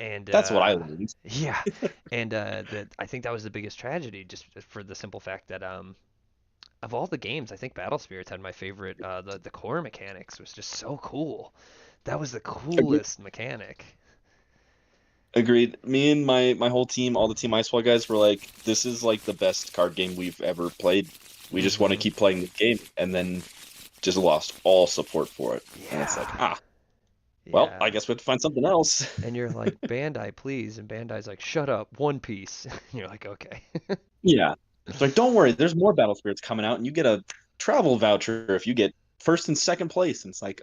And That's what I learned. yeah, and I think that was the biggest tragedy, just for the simple fact that of all the games, I think Battle Spirits had my favorite. The core mechanics was just so cool. That was the Agreed. coolest mechanic. Agreed. Me and my whole team, all the Team Ice Wall guys, were like, "This is like the best card game we've ever played. We just want to Hmm. keep playing the game," and then just lost all support for it. And it's like, Yeah, well, I yeah. guess we have to find something else. And you're like, Bandai, please, and Bandai's like, shut up, One Piece. And you're like, okay. Yeah. It's like, don't worry, there's more Battle Spirits coming out, and you get a travel voucher if you get first and second place. And it's like,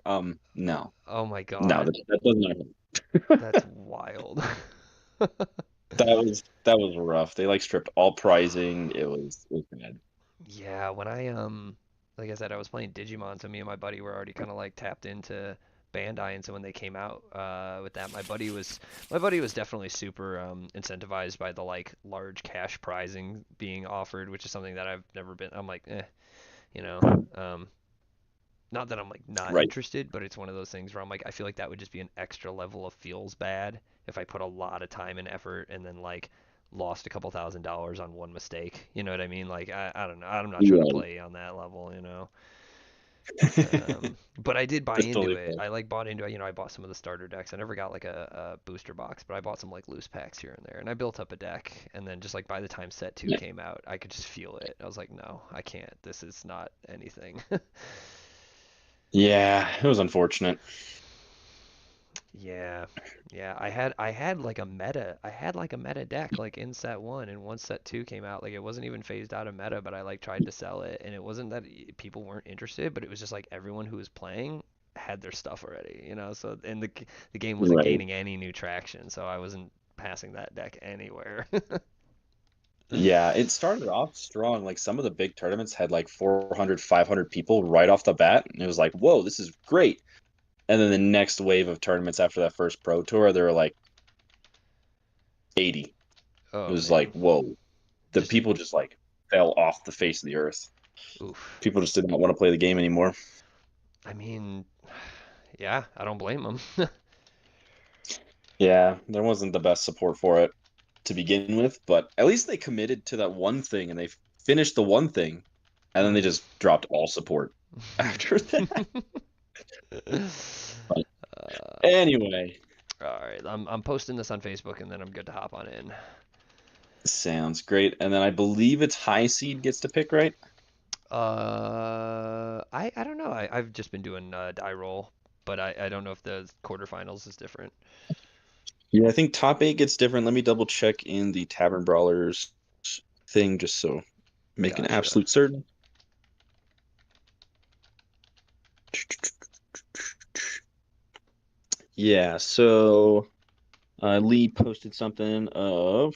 no, Oh my no, God, that doesn't happen. that's wild. That was rough. They like stripped all pricing. It was bad. Yeah, when like I said, I was playing Digimon, so me and my buddy were already kind of like tapped into Bandai, and so when they came out with that, my buddy was definitely super incentivized by the like large cash prizing being offered, which is something that I've never been. I'm like, you know, um, not that I'm like not Right. interested, but it's one of those things where I'm like, I feel like that would just be an extra level of feels bad if I put a lot of time and effort and then like lost a couple $1,000s on one mistake. You know what I mean? Like I don't know. I'm not trying to Right. play on that level. But I did buy That's into totally it. fair. I like bought into it. I bought some of the starter decks. I never got like a booster box, but I bought some like loose packs here and there, and I built up a deck. And then just like by the time set two Yeah. came out, I could just feel it. I was like, no, I can't. This is not anything. Yeah, it was unfortunate. Yeah, yeah. I had like a meta. I had like a meta deck like in set one, and once set two came out, like it wasn't even phased out of meta, but I like tried to sell it, and it wasn't that people weren't interested, but it was just like everyone who was playing had their stuff already. So and the game wasn't Right. gaining any new traction, so I wasn't passing that deck anywhere. Yeah, it started off strong. Like some of the big tournaments had like 400, 500 people right off the bat. And it was like, whoa, this is great. And then the next wave of tournaments after that first pro tour, there were like 80. It Oh was like, man, whoa. The just people just like fell off the face of the earth. oof. People just did not want to play the game anymore. I mean, yeah, I don't blame them. Yeah, there wasn't the best support for it to begin with, but at least they committed to that one thing and they finished the one thing, and then they Hmm. just dropped all support after that. But anyway, All right, I'm posting this on Facebook and then I'm good to hop on in. sounds great. And then I believe it's high seed gets to pick, right? I don't know. I've just been doing die roll, but I don't know if the quarterfinals is different. Yeah, I think top eight gets different. Let me double check in the Tavern Brawlers thing just so make an Gotcha. absolute certain. Yeah, so Lee posted something of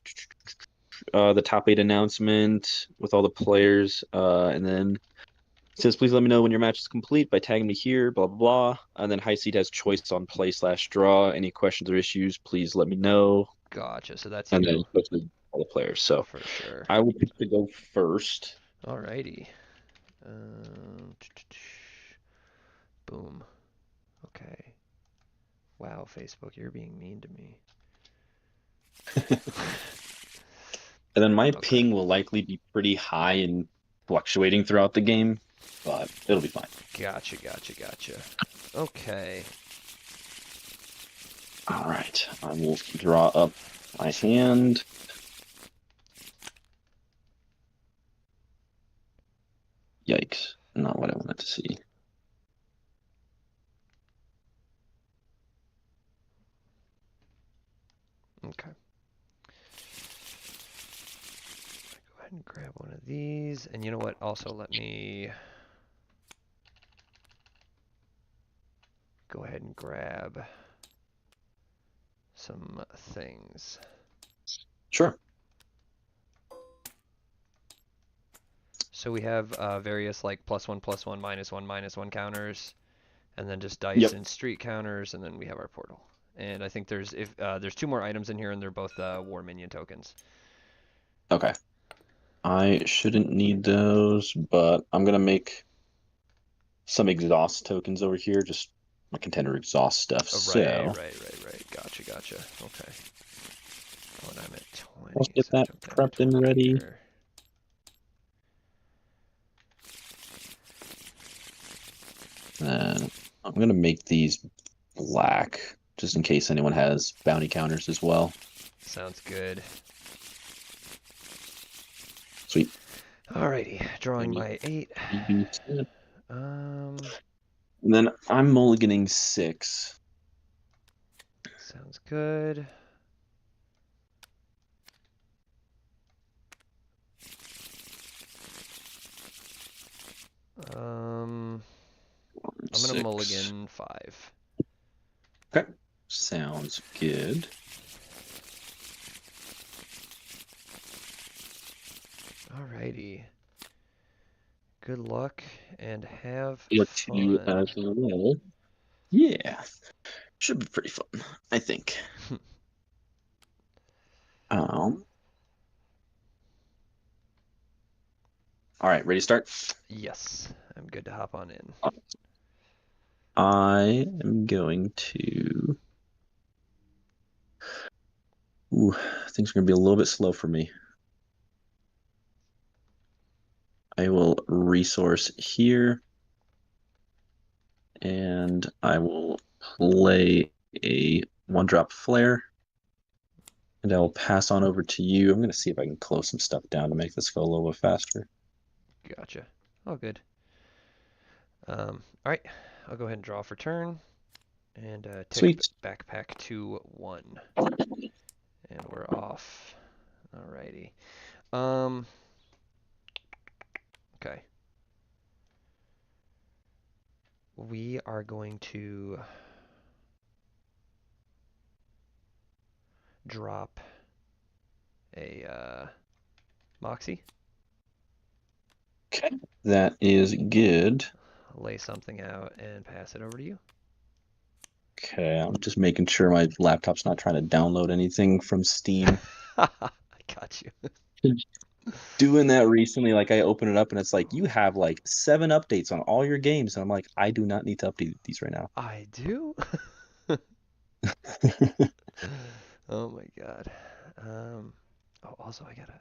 the top eight announcement with all the players, and then it says, "Please let me know when your match is complete by tagging me here." Blah blah blah. And then High Seed has choice on play/draw. Any questions or issues, please let me know. Gotcha. So that's And then you he posted all the players. So for sure. I will pick to go first. Alrighty. Um, boom. Okay. Wow, Facebook, you're being mean to me. And then my Okay. ping will likely be pretty high and fluctuating throughout the game, but it'll be fine. Gotcha, gotcha, gotcha. Okay. All right, I will draw up my hand. Yikes, not what I wanted to see. Okay. Go ahead and grab one of these. And you know what? Also, let me go ahead and grab some things. Sure. So we have various like +1/+1, -1/-1 counters, and then just dice Yep. and street counters, and then we have our portal. And I think there's two more items in here, and they're both war minion tokens. Okay. I shouldn't need those, but I'm gonna make some exhaust tokens over here, just my contender exhaust stuff. Right, So right, right, right. Gotcha, gotcha. Okay. Oh, and I'm at Let's 20, get so that jump down prepped to and 20 ready. here. I'm gonna make these black just in case anyone has bounty counters as well. Sounds good. Sweet. Alrighty, drawing Any my 8. freebies? Um, And then I'm mulliganing 6. sounds good. Um, I'm gonna 6. mulligan 5. Okay. Sounds good. Alrighty. Good luck and have Look to you fun. as well. Yeah. Should be pretty fun, I think. Um, all right, ready to start? Yes, I'm good to hop on in. I am going to. Ooh, things are going to be a little bit slow for me. I will resource here, and I will play a 1-drop flare, and I will pass on over to you. I'm going to see if I can close some stuff down to make this go a little bit faster. Gotcha. All good. Alright, I'll go ahead and draw for turn and tick Sweet. backpack to 1. And we're off. Alrighty. Um, okay. We are going to drop a Moxie, Okay, that is good. lay something out, and pass it over to you. Okay, I'm just making sure my laptop's not trying to download anything from Steam. I got you. Doing that recently, like I open it up and it's like you have like 7 updates on all your games, and I'm like, I do not need to update these right now. I do? Oh my god. Oh, also I gotta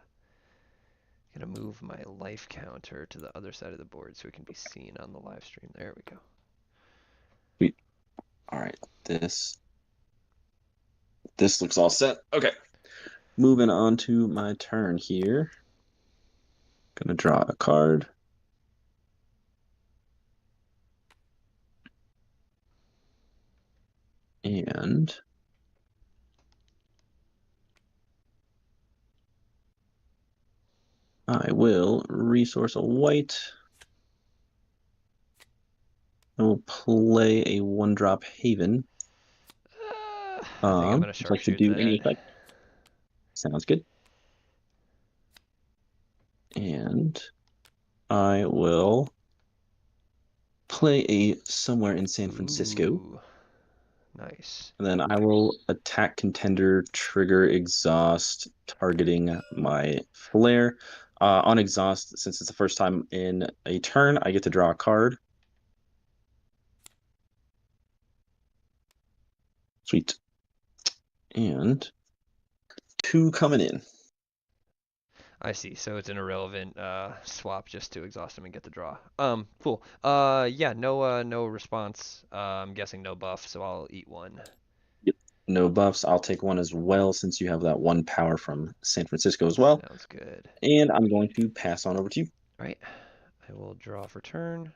move my life counter to the other side of the board so it can be seen on the live stream. There we go. Sweet. All right, this looks all set. Okay, moving on to my turn here. Gonna draw a card. And I will resource a white. I will play a 1-drop Haven. I think I'm gonna Would like to sharpshoot do that. any effect. Sounds good. And I will play a somewhere in San Francisco. Ooh, nice. And then I will attack contender, trigger exhaust, targeting my flare. On exhaust, since it's the first time in a turn, I get to draw a card. Sweet. And 2 coming in. I see. So it's an irrelevant swap just to exhaust him and get the draw. Cool. Yeah, no response. I'm guessing no buff, so I'll eat 1. Yep. No buffs. I'll take 1 as well since you have that 1 power from San Francisco as well. Sounds good. And I'm going to pass on over to you. All right. I will draw for turn.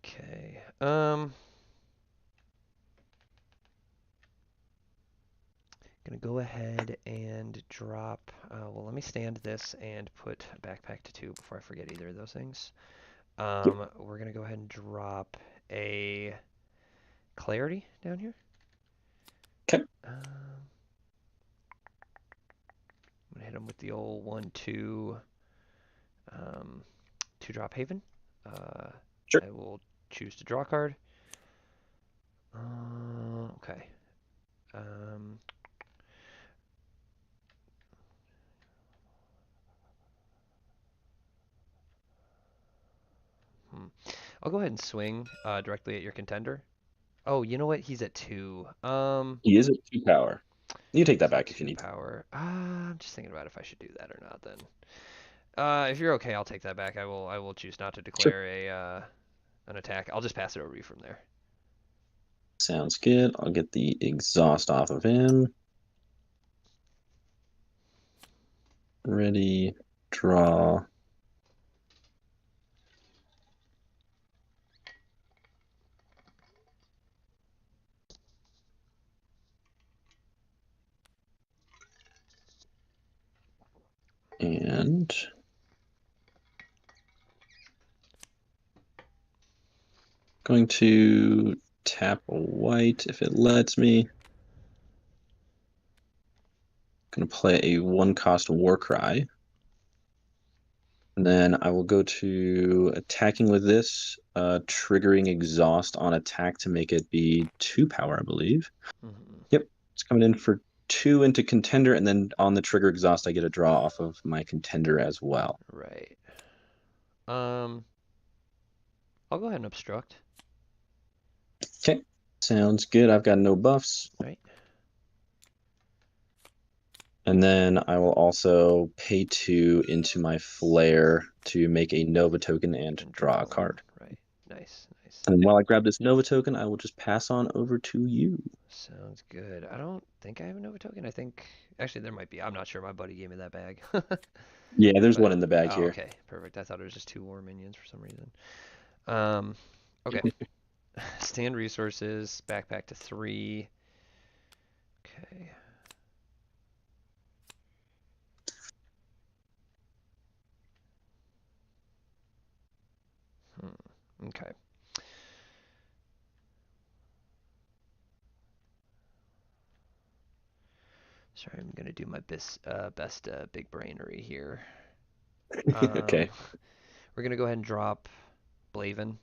Okay. Gonna go ahead and drop. Well, let me stand this and put backpack to 2 before I forget either of those things. Yep. We're gonna go ahead and drop a clarity down here. Okay. I'm gonna hit him with the old 1/2 um, 2-drop Haven. Sure. I will choose to draw a card. Okay. Um, hmm. I'll go ahead and swing directly at your contender. Oh, you know what? He's at 2. He is at 2 power. You can take that He's at back if you 2 need to. power. I'm just thinking about if I should do that or not then. If you're okay, I'll take that back. I will choose not to Sure. declare a an attack. I'll just pass it over to you from there. Sounds good. I'll get the exhaust off of him. Ready, draw. And going to tap a white if it lets me. Going to play a 1-cost Warcry. And then I will go to attacking with this, triggering exhaust on attack to make it be 2 power, I believe. Hmm. Yep, it's coming in for 2 into contender, and then on the trigger exhaust, I get a draw off of my contender as well. Right. Um, I'll go ahead and obstruct. Okay, sounds good. I've got no buffs. Right. And then I will also pay 2 into my flare to make a Nova token and And draw draw a one. card. Right. Nice. Nice. And while I grab this Nova token, I will just pass on over to you. Sounds good. I don't think I have a Nova token. I think actually there might be. I'm not sure. My buddy gave me that bag. Yeah, there's one But in the bag oh, here. okay, perfect. I thought it was just 2 war minions for some reason. Um, okay. Stand resources. Backpack to 3. Okay. Okay. Sorry, I'm gonna do my best big brainery here. Um, Okay. we're gonna go ahead and drop Blaven.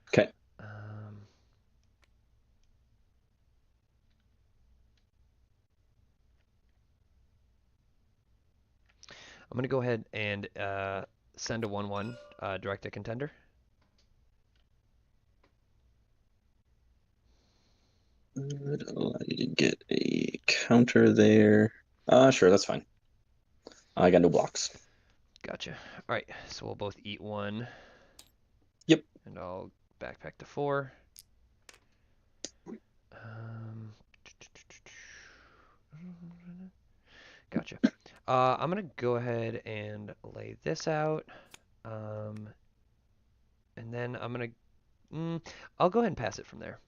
Okay. Um, I'm gonna go ahead and send a 1/1 direct to contender. Would allow you to get a counter there. Sure, that's fine. I got no blocks. Gotcha. All right, so we'll both eat 1, Yep. and I'll backpack to 4. Um, gotcha. I'm gonna go ahead and lay this out, um, and then I'll go ahead and pass it from there.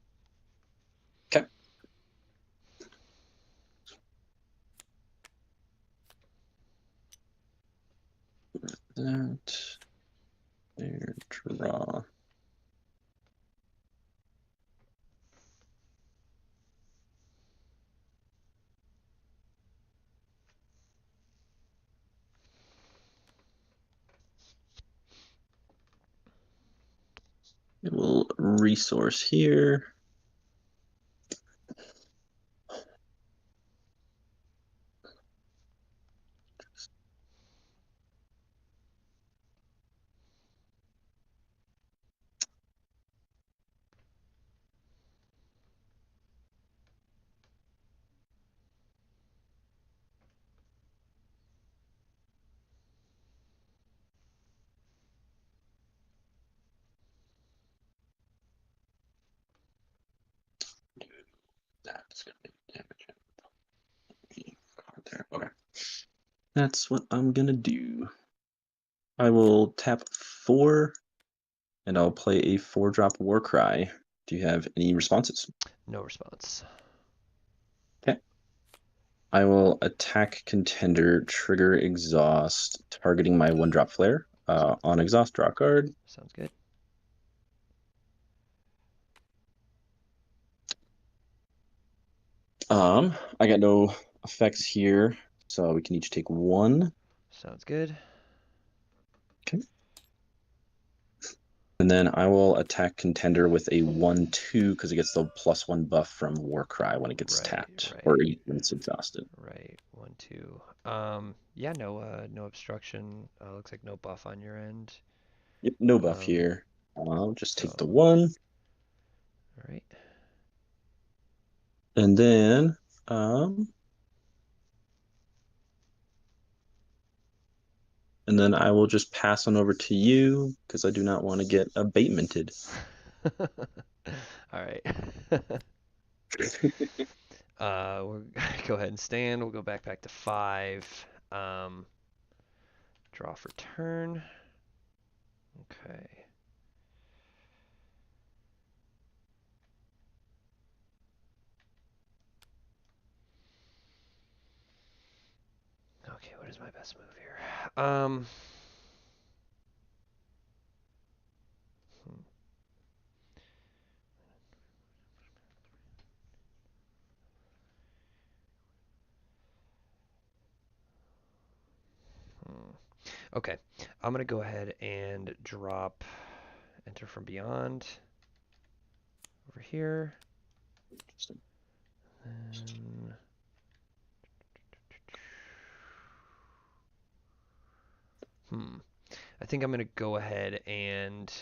Okay. That there, draw. It will resource here. That's gonna be damage. Card there. Okay. That's what I'm gonna do. I will tap 4, and I'll play a 4-drop Warcry. Do you have any responses? No response. Okay. I will attack contender, trigger exhaust, targeting my 1-drop flare. On exhaust, draw a card. Sounds good. I got no effects here, so we can each take 1. Sounds good. Okay. And then I will attack contender with a 1/2 because it gets the +1 buff from Warcry when it gets Right, tapped, or right, when it's exhausted. right. 1, 2. Yeah, no obstruction. Looks like no buff on your end. Yep, no buff Um, here. I'll just take so the 1. All right. And then, um, and then I will just pass on over to you because I do not want to get abatemented. All right. We'll go ahead and stand. We'll go back to 5. Um, draw for turn. Okay. Okay, what is my best move here? Hmm, hmm. Okay, I'm gonna go ahead and drop Enter from Beyond over here. And I think I'm gonna go ahead and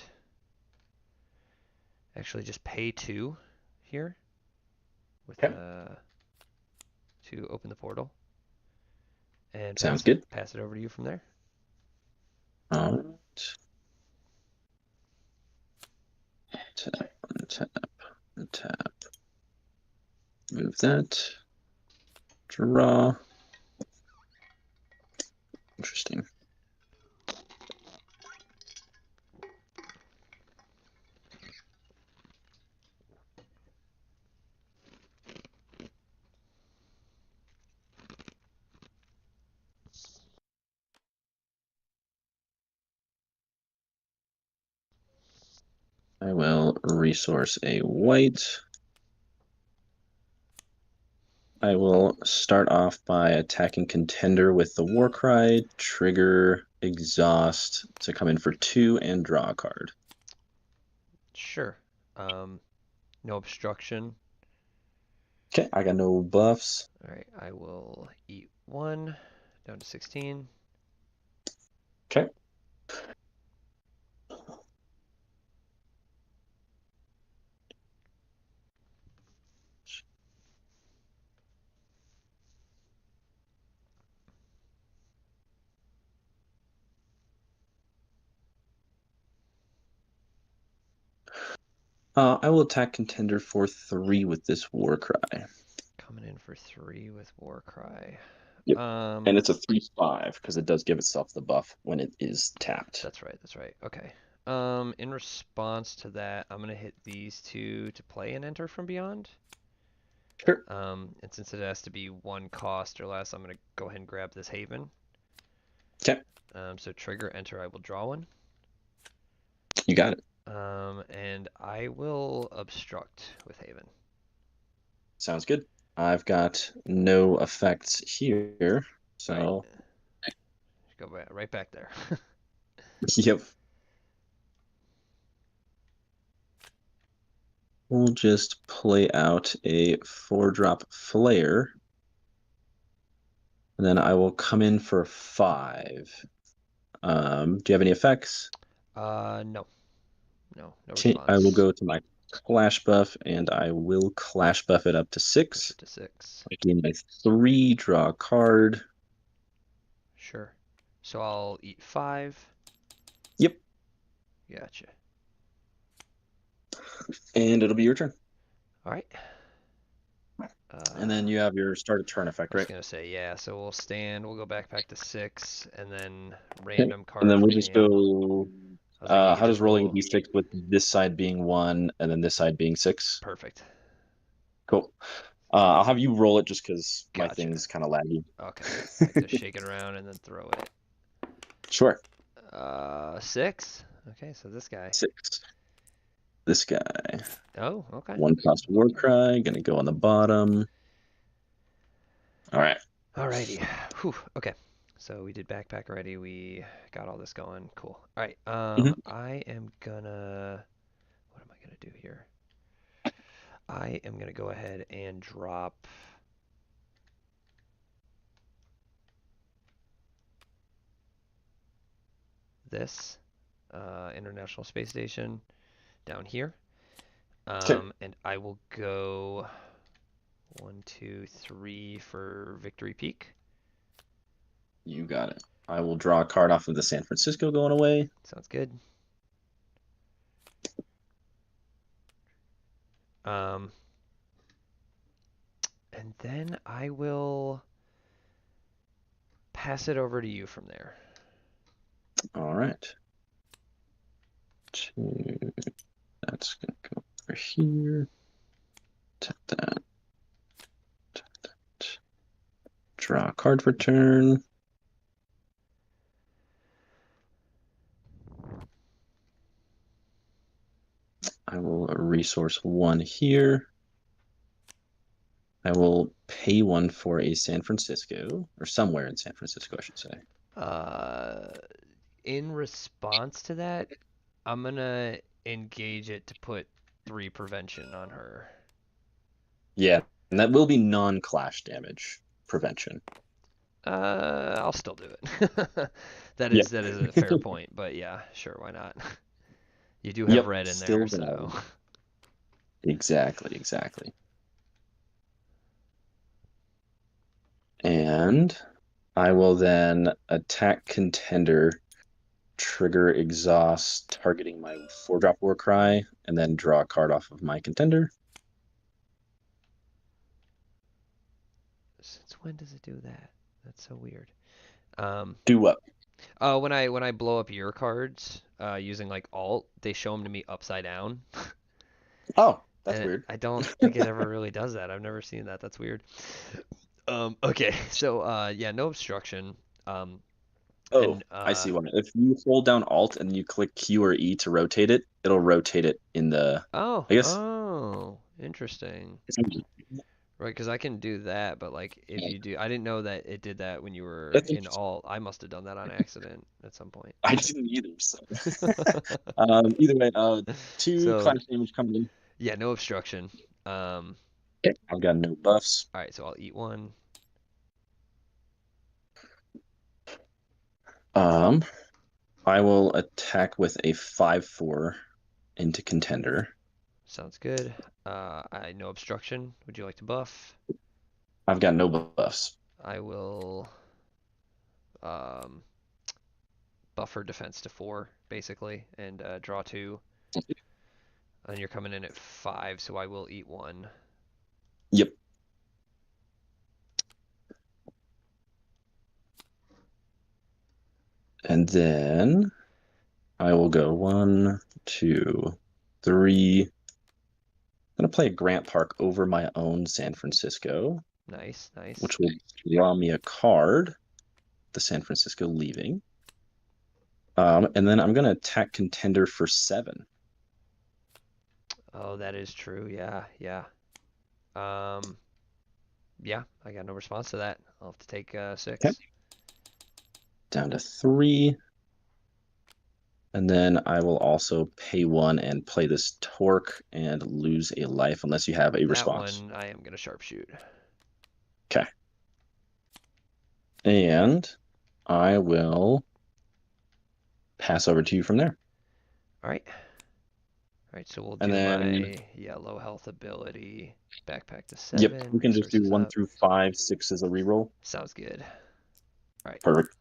actually just pay 2 here with Okay. to open the portal and Sounds pass it good. over to you from there. All right. Tap, tap, tap. Move that. Draw. Interesting. I will resource a white. I will start off by attacking contender with the Warcry, trigger exhaust to come in for 2 and draw a card. Sure. Um, no obstruction. Okay, I got no buffs. All right, I will eat 1 down to 16. Okay. I will attack contender for 3 with this Warcry. Coming in for 3 with Warcry. Yep. Um, And it's a 3/5 because it does give itself the buff when it is tapped. that's right. That's right. Okay. In response to that, I'm gonna hit these 2 to play and Enter from Beyond. Sure. And since it has to be 1 cost or less, I'm gonna go ahead and grab this Haven. Okay. So trigger Enter, I will draw 1. You got it. And I will obstruct with Haven. Sounds good. I've got no effects here. All right, So, go back, right back there. yep. We'll just play out a 4-drop flare. And then I will come in for 5. Do you have any effects? No, no Okay, I will response. go to my clash buff and I will clash buff it up to Push 6. it to 6. I gain my 3, draw a card. Sure. So I'll eat 5. Yep. Gotcha. And it'll be your turn. All right. And then I you have your start of turn effect, was right? gonna say yeah. So we'll stand. We'll go back to 6, and then Okay. random And card then we'll from just hand. go. I was like, you could How just does rolling a roll. d6 with this side being 1 and then this side being 6? Perfect. Cool. I'll have you roll it just because my Gotcha. thing's kind of laggy. Okay. I like to shake it around and then throw it. Sure. 6. Okay, so this guy. 6. This guy. Oh, okay. 1 cost Warcry. Gonna go on the bottom. All right. Alrighty. Whew. Okay. So we did backpack already. We got all this going. Cool. All right. Mhm. I am gonna. What am I gonna do here? I am gonna go ahead and drop this International Space Station down here. Okay. And I will go 1, 2, 3 for Victory Peak. You got it. I will draw a card off of the San Francisco going away. Sounds good. Um, and then I will pass it over to you from there. All right. That's going to go over here. Tap that. Tap that. Draw a card for turn. I will resource 1 here. I will pay 1 for a San Francisco, or somewhere in San Francisco, I should say. Uh, in response to that, I'm gonna engage it to put 3 prevention on her. Yeah, and that will be non-clash damage prevention. I'll still do it. That Yeah. is a fair point, but yeah, sure, why not? You do have Yep, red in still there, so valid. Exactly, exactly. And I will then attack contender, trigger exhaust, targeting my 4-drop Warcry, and then draw a card off of my contender. since when does it do that? That's so weird. Do what? When I blow up your cards, using like alt, they show them to me upside down, Oh, that's and weird. I don't think it ever really does that. I've never seen that. That's weird. Okay, so yeah, no obstruction. Um, Oh, and I see why. If you hold down Alt and you click Q or E to rotate it, it'll rotate it in the. I guess. interesting. Right, because I can do that, but like if you do, I didn't know that it did that when you were That's in interesting. alt. I must have done that on accident at some point. I didn't either. So, either way, 2 So clash damage coming in. yeah, no obstruction. Um, Okay. I've got no buffs. all right, so I'll eat one. Um, I will attack with a 5/4 into contender. Sounds good. I no obstruction. Would you like to buff? I've got no buffs. I will um buffer defense to 4 basically, and draw 2. And you're coming in at 5, so I will eat 1. Yep. And then I will go 1, 2, 3. I'm gonna play a Grant Park over my own San Francisco, Nice, nice. which will draw me a card. The San Francisco leaving. And then I'm gonna attack contender for 7. Oh, that is true. Yeah, yeah. Um, yeah, I got no response to that. I'll have to take Okay. 6. Down to 3. And then I will also pay 1 and play this Torque and lose a life unless you have a That response. one I am gonna sharpshoot. Okay. And I will pass over to you from there. All right. All right, so we'll And do then, my low health ability, backpack to yep, 7, we can just do resources 1 up. through 5, 6 as a reroll. Sounds good. All right. Perfect.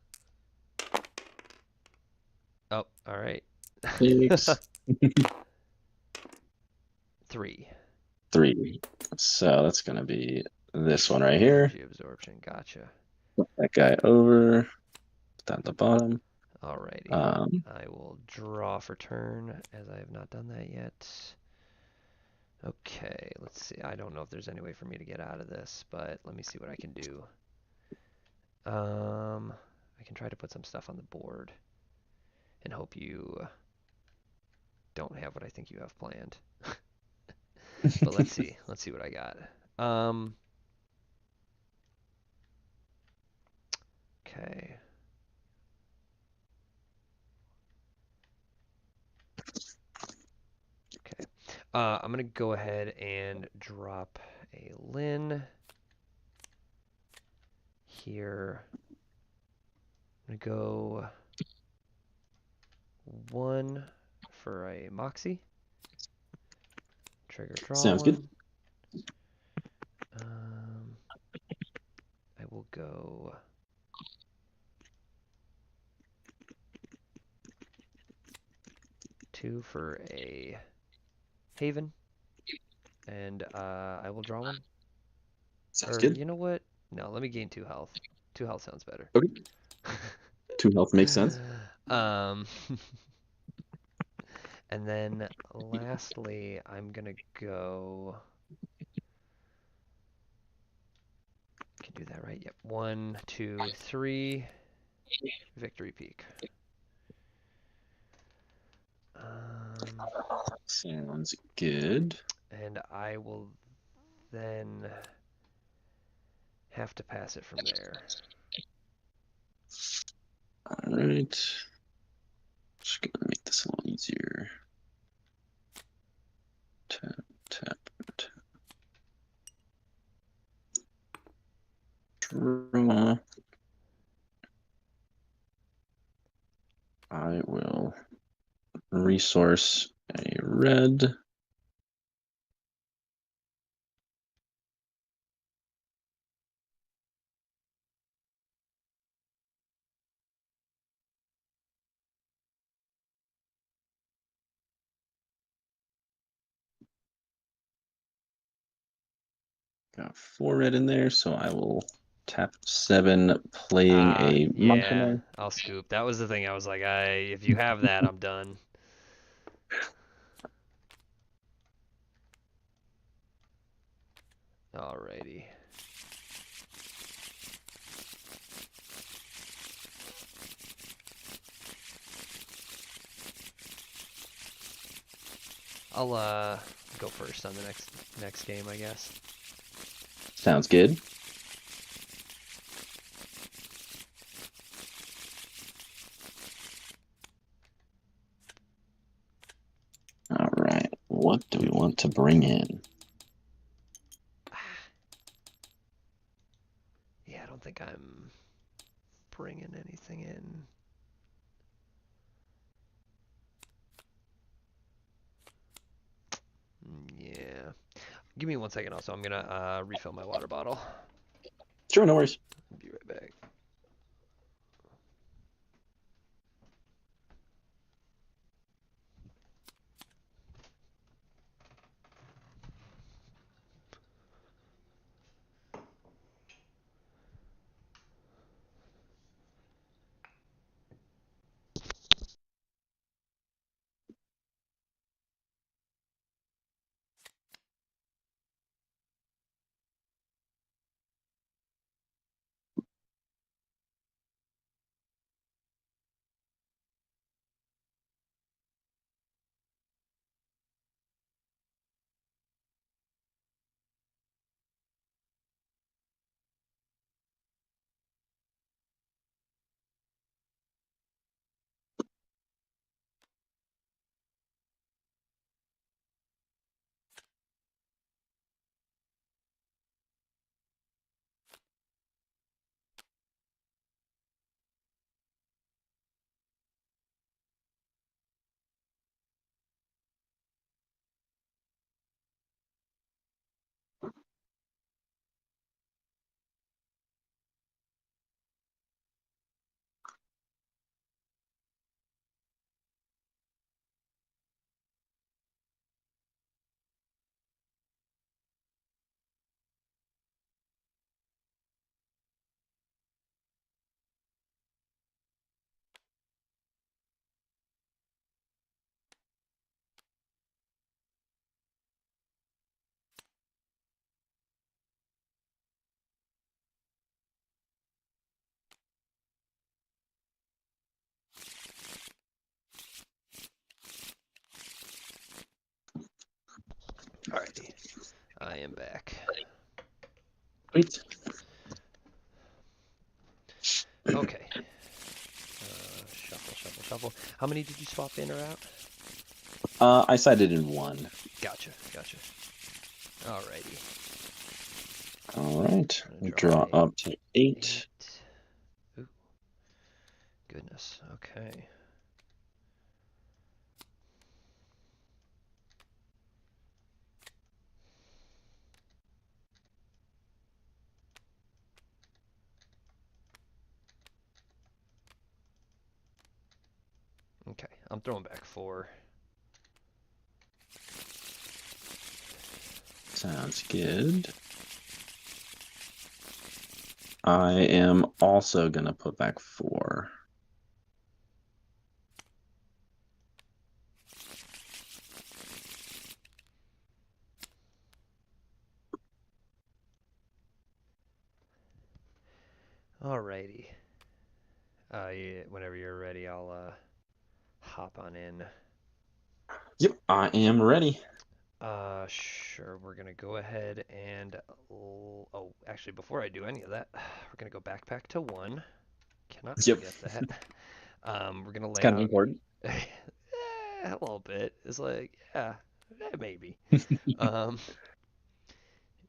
Oh, all right. 6, 3. 3. So that's gonna be this one right here. Energy absorption. Gotcha. That guy over, down the bottom. Alrighty. Um, I will draw for turn, as I have not done that yet. Okay, let's see. I don't know if there's any way for me to get out of this, but let me see what I can do. I can try to put some stuff on the board and hope you don't have what I think you have planned. But let's see. Let's see what I got. Okay. Okay. I'm gonna go ahead and drop a Lin here. I'm gonna go 1 for a Moxie. trigger, draw Sounds good. one. I will go 2 for a Haven, and I will draw one. Sounds Or good. you know what? No, let me gain 2 health. 2 health sounds better. Okay. 2 health makes sense. um, and then lastly, I'm gonna go. Can do that right? Yep. 1, 2, 3. Victory Peak. Sounds good. And I will then have to pass it from there. All right. Just gonna make this a little easier. Tap, tap, tap. Draw. I will resource a red. Got 4 red in there, so I will tap 7, playing a Yeah, Montana. I'll scoop. That was the thing. I was like, if you have that, I'm done. Alrighty. I'll go first on the next game, I guess. Sounds good. All right. What do we want to bring in? Yeah, I don't think I'm bringing anything in. Yeah. Give me 1 second also. I'm gonna refill my water bottle. Sure, no worries. Be right back. Alrighty. I am back. Wait. Okay. Shuffle, shuffle, shuffle. How many did you swap in or out? I sided in 1. Gotcha, gotcha. Alrighty. All right. Draw Draw up to 8. 8. Ooh, goodness. Okay. I'm throwing back 4. Sounds good. I am also gonna put back 4. Alrighty. Yeah, whenever you're ready, I'll hop on in. Yep, I am ready. Sure. We're gonna go ahead and oh, actually, before I do any of that, we're gonna go backpack to 1. Cannot Yep, forget that. We're gonna it's lay kind of out important. a little bit. It's like, yeah, maybe. Um,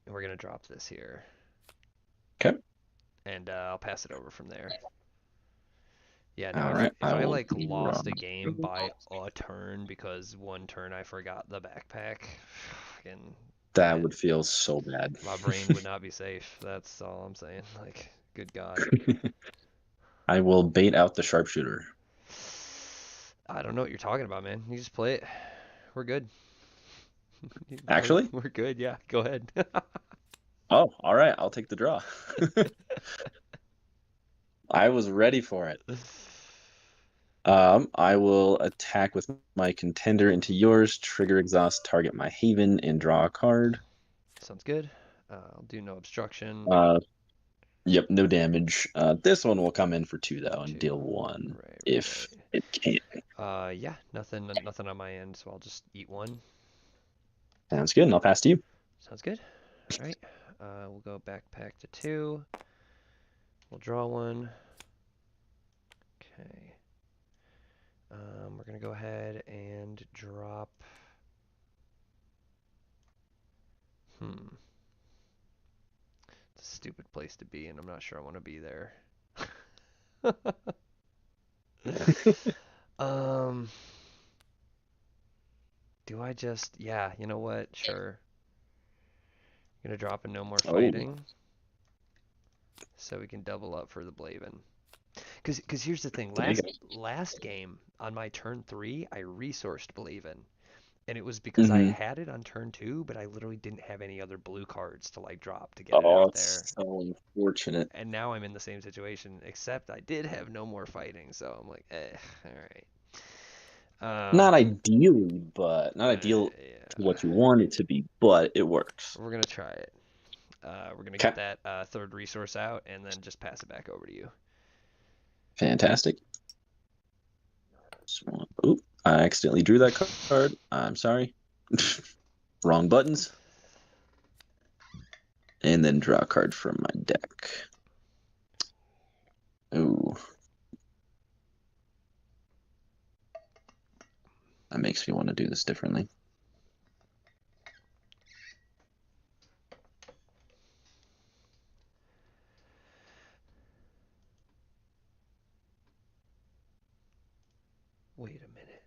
and we're gonna drop this here, Okay. and I'll pass it over from there. Yeah, now All if right, if I I will like draw. lost a game by a turn because one turn I forgot the backpack, fucking That man, would feel so bad. my brain would not be safe. That's all I'm saying. Like, good God. I will bait out the sharpshooter. I don't know what you're talking about, man. You just play it. We're good. We're Actually? we're good. Yeah, go ahead. Oh, all right. I'll take the draw. I was ready for it. I will attack with my contender into yours, trigger exhaust, target my haven, and draw a card. Sounds good. I'll do no obstruction Uh, yep, no damage. This one will come in for 2 though, for and 2. deal 1 if Right. it can. Yeah, nothing on my end, so I'll just eat 1. Sounds good, and I'll pass to you. Sounds good. All right. We'll go backpack to 2. We'll draw 1. Okay. We're gonna go ahead and drop. Hmm. It's a stupid place to be, and I'm not sure I want to be there. um. Do I just? Yeah. You know what? Sure. Gonna drop a no more Oh, fighting, so we can double up for the Blaven. Cause here's the thing. there you Last game on my turn 3, I resourced Blaven. And it was go. because I had it on turn 2, but I literally didn't have any other blue cards to like drop to get it Oh, out there. it's so unfortunate. And now I'm in the same situation, except I did have no more fighting, so I'm like, all right. Not ideally, but not ideal to Yeah, what you want it to be, but it works. we're gonna try it. We're gonna get Okay, that third resource out, and then just pass it back over to you. fantastic. Oop, I accidentally drew that card. I'm sorry. Wrong buttons. And then draw a card from my deck. Ooh. That makes me want to do this differently. Wait a minute.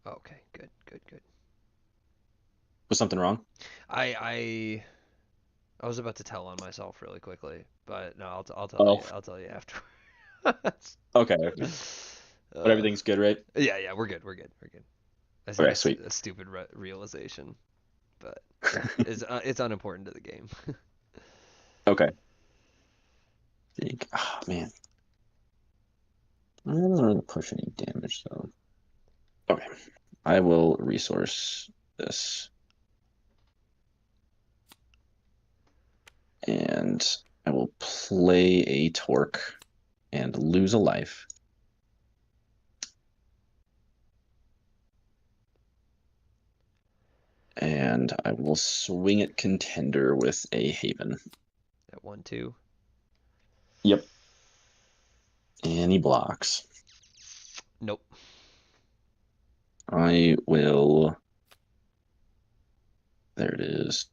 Okay, good, good, good. Was something wrong? I I was about to tell on myself really quickly, but no, I'll tell you. Oh, I'll tell you after. okay, okay. But uh, everything's good, right? yeah, we're good. We're good. We're good. I just had Okay, sweet. a stupid realization, but it's unimportant to the game. Okay. Think. Oh, man. I don't really push any damage, though. Okay. I will resource this. And I will play a torque and lose a life. And I will swing at contender with a haven. At 1-2. Yep. And he blocks. Nope. I will. There it is.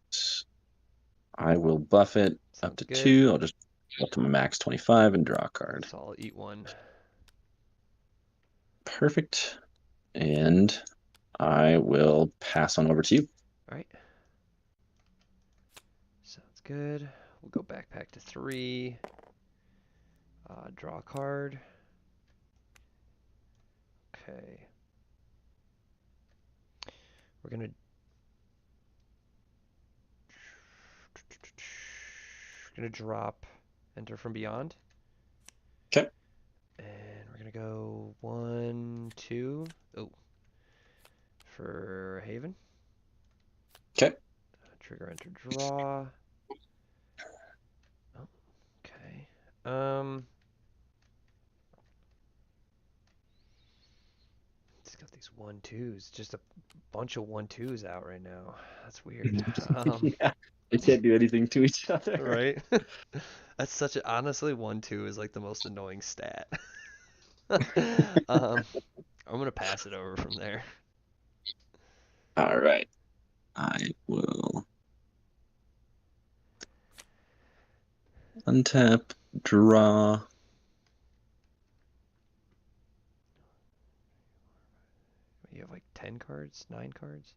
I will buff it up Sounds to good. 2. I'll just up to my max 25 and draw a card. So I'll eat 1. Perfect. And I will pass on over to you. All right. Sounds good. We'll go backpack to 3. Draw a card. Okay. We're gonna drop Enter from Beyond, Okay. and we're gonna go 1, 2. Oh, for Haven. Okay. Trigger Enter draw. Oh, okay. It's got these 1, 2s. Just a bunch of 1, 2s out right now. That's weird. Yeah. They can't do anything to each other. Right? That's such a honestly 1, 2 is like the most annoying stat. I'm gonna pass it over from there. All right. I will untap, draw. You have like 10 cards, 9 cards.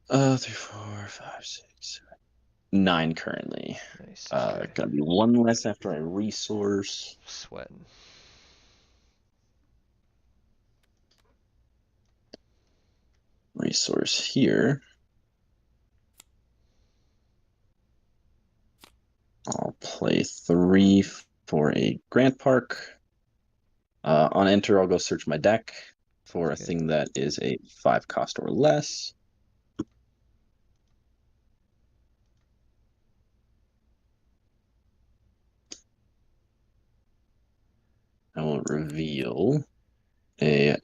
3, 4, 5, 6, 7, 9 currently. Nice. Okay. Gonna be one less after I resource. Sweating. Resource here. I'll play 3 for a Grant Park. On enter, I'll go search my deck for a Sounds good. thing that is a 5 cost or less. I will reveal a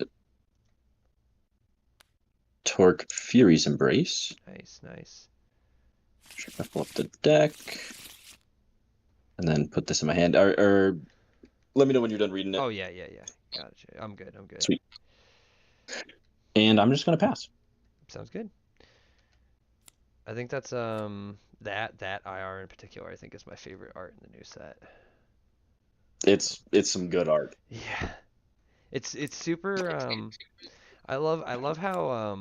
Torque Fury's Embrace. Nice, nice. Shuffle up the deck. And then put this in my hand. Or let me know when you're done reading it. Oh yeah, yeah, yeah. Gotcha. I'm good. I'm good. Sweet. And I'm just gonna pass. Sounds good. I think that's that IR in particular I think is my favorite art in the new set. It's some good art. Yeah. It's super I love how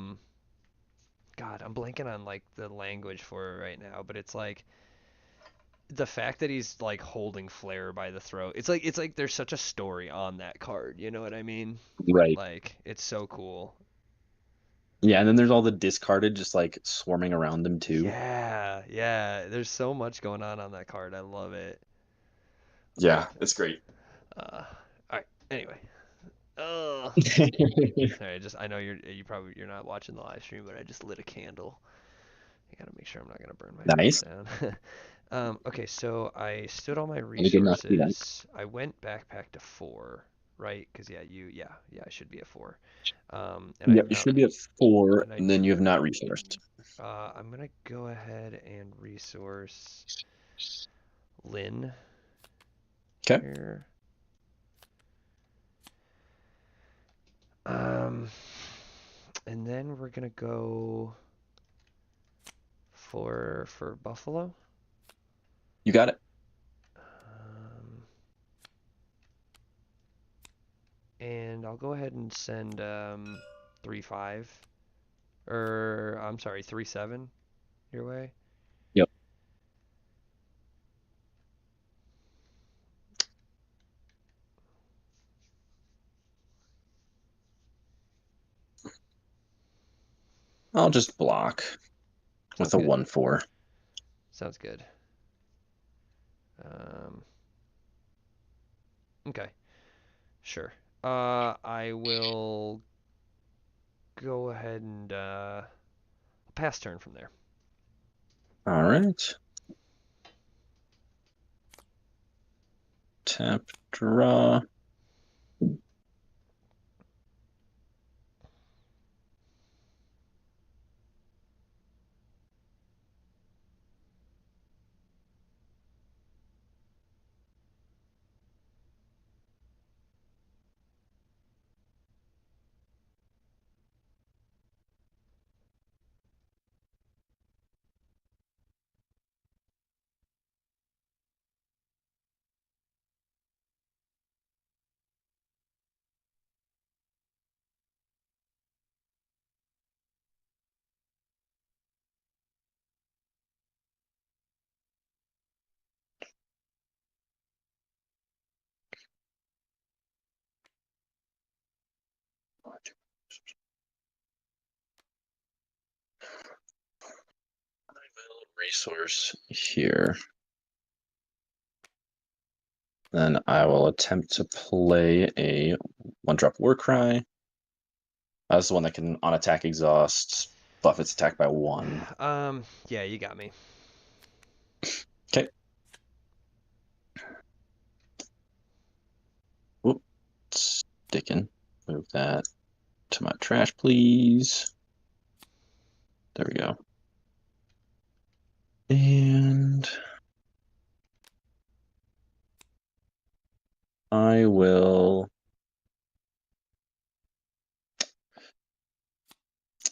God, I'm blanking on like the language for it right now, but it's like the fact that he's like holding Flare by the throat. It's like there's such a story on that card, you know what I mean? Right. Like it's so cool. Yeah, and then there's all the discarded just like swarming around him too. Yeah, yeah. There's so much going on that card. I love it. Yeah, it's great. All right. Anyway. Oh. Sorry, I know you're not watching the live stream, but I just lit a candle. I gotta make sure I'm not gonna burn my face Nice. down. Okay, so I stood all my Let me get enough to that. resources. I went backpack to 4, right? Because yeah, I should be at 4. And I Yep, have you not, should be at 4, and I and then you have not resourced. I'm gonna go ahead and resource Lynn Okay. here. Um, and then we're gonna go for Buffalo. You got it. Um, and I'll go ahead and send 3-5, or I'm sorry, 3-7 your way. Yep. I'll just block with Sounds a good. 1/4. Sounds good. Um, okay, sure. I will go ahead and pass turn from there. All right. Tap, draw. resource here. Then I will attempt to play a 1-drop Warcry. That's the one that can, on attack, exhaust, buff its attack by 1. Yeah, you got me. Okay. Whoop. Sticking. Move that to my trash, please. There we go. And I will.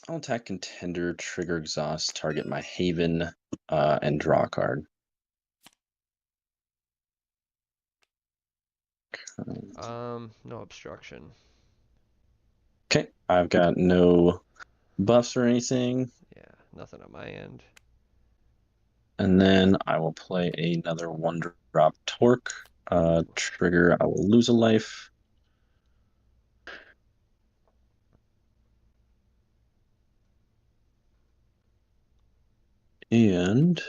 I'll attack contender, trigger exhaust, target my Haven, and draw a card. No obstruction. Okay, I've got no buffs or anything. Yeah, nothing on my end. And then I will play another 1-drop Torque. Trigger, I will lose a life. And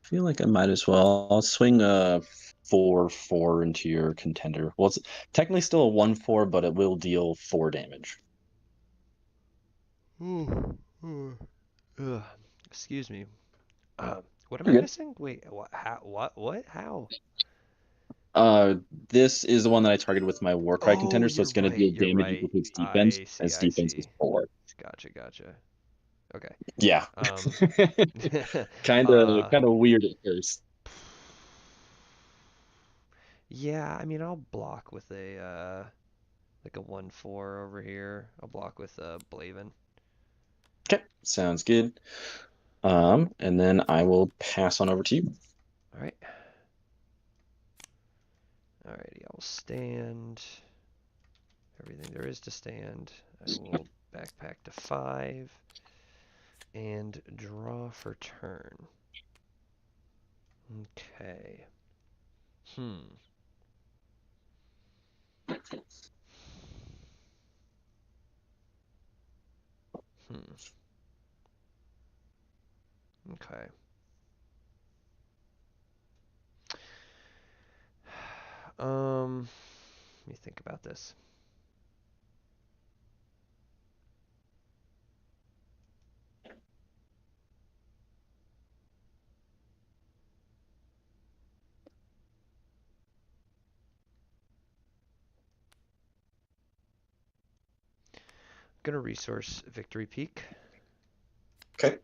I feel like I might as well. I'll swing a 4/4 into your contender. Well, it's technically still a 1/4, but it will deal 4 damage. Ugh. Excuse me. What am I You're good. missing? Wait, what? How? What? How? This is the one that I targeted with my Warcry Oh, contender, so you're it's going to right. deal You're damage right. equal to its defense. I And see. its I defense is see. 4. Gotcha. Okay. Yeah. Um. Kind of weird at first. Yeah. I mean, I'll block with a like a 1/4 over here. I'll block with Blaven. Okay, sounds good. And then I will pass on over to you. All right. Alrighty. I will stand. Everything there is to stand. I will backpack to 5 and draw for turn. Okay. Hmm. Hmm. Okay. Let me think about this. I'm gonna resource Victory Peak. Okay.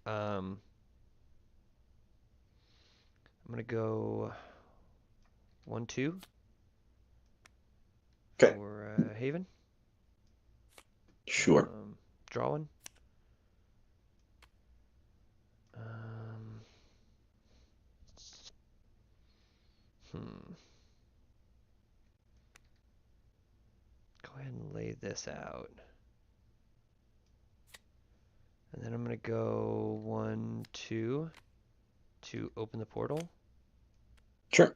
I'm gonna go 1/2 Okay. for Haven. Sure. Draw one. Um, hmm. Go ahead and lay this out. And then I'm gonna go 1/2 to open the portal. Sure.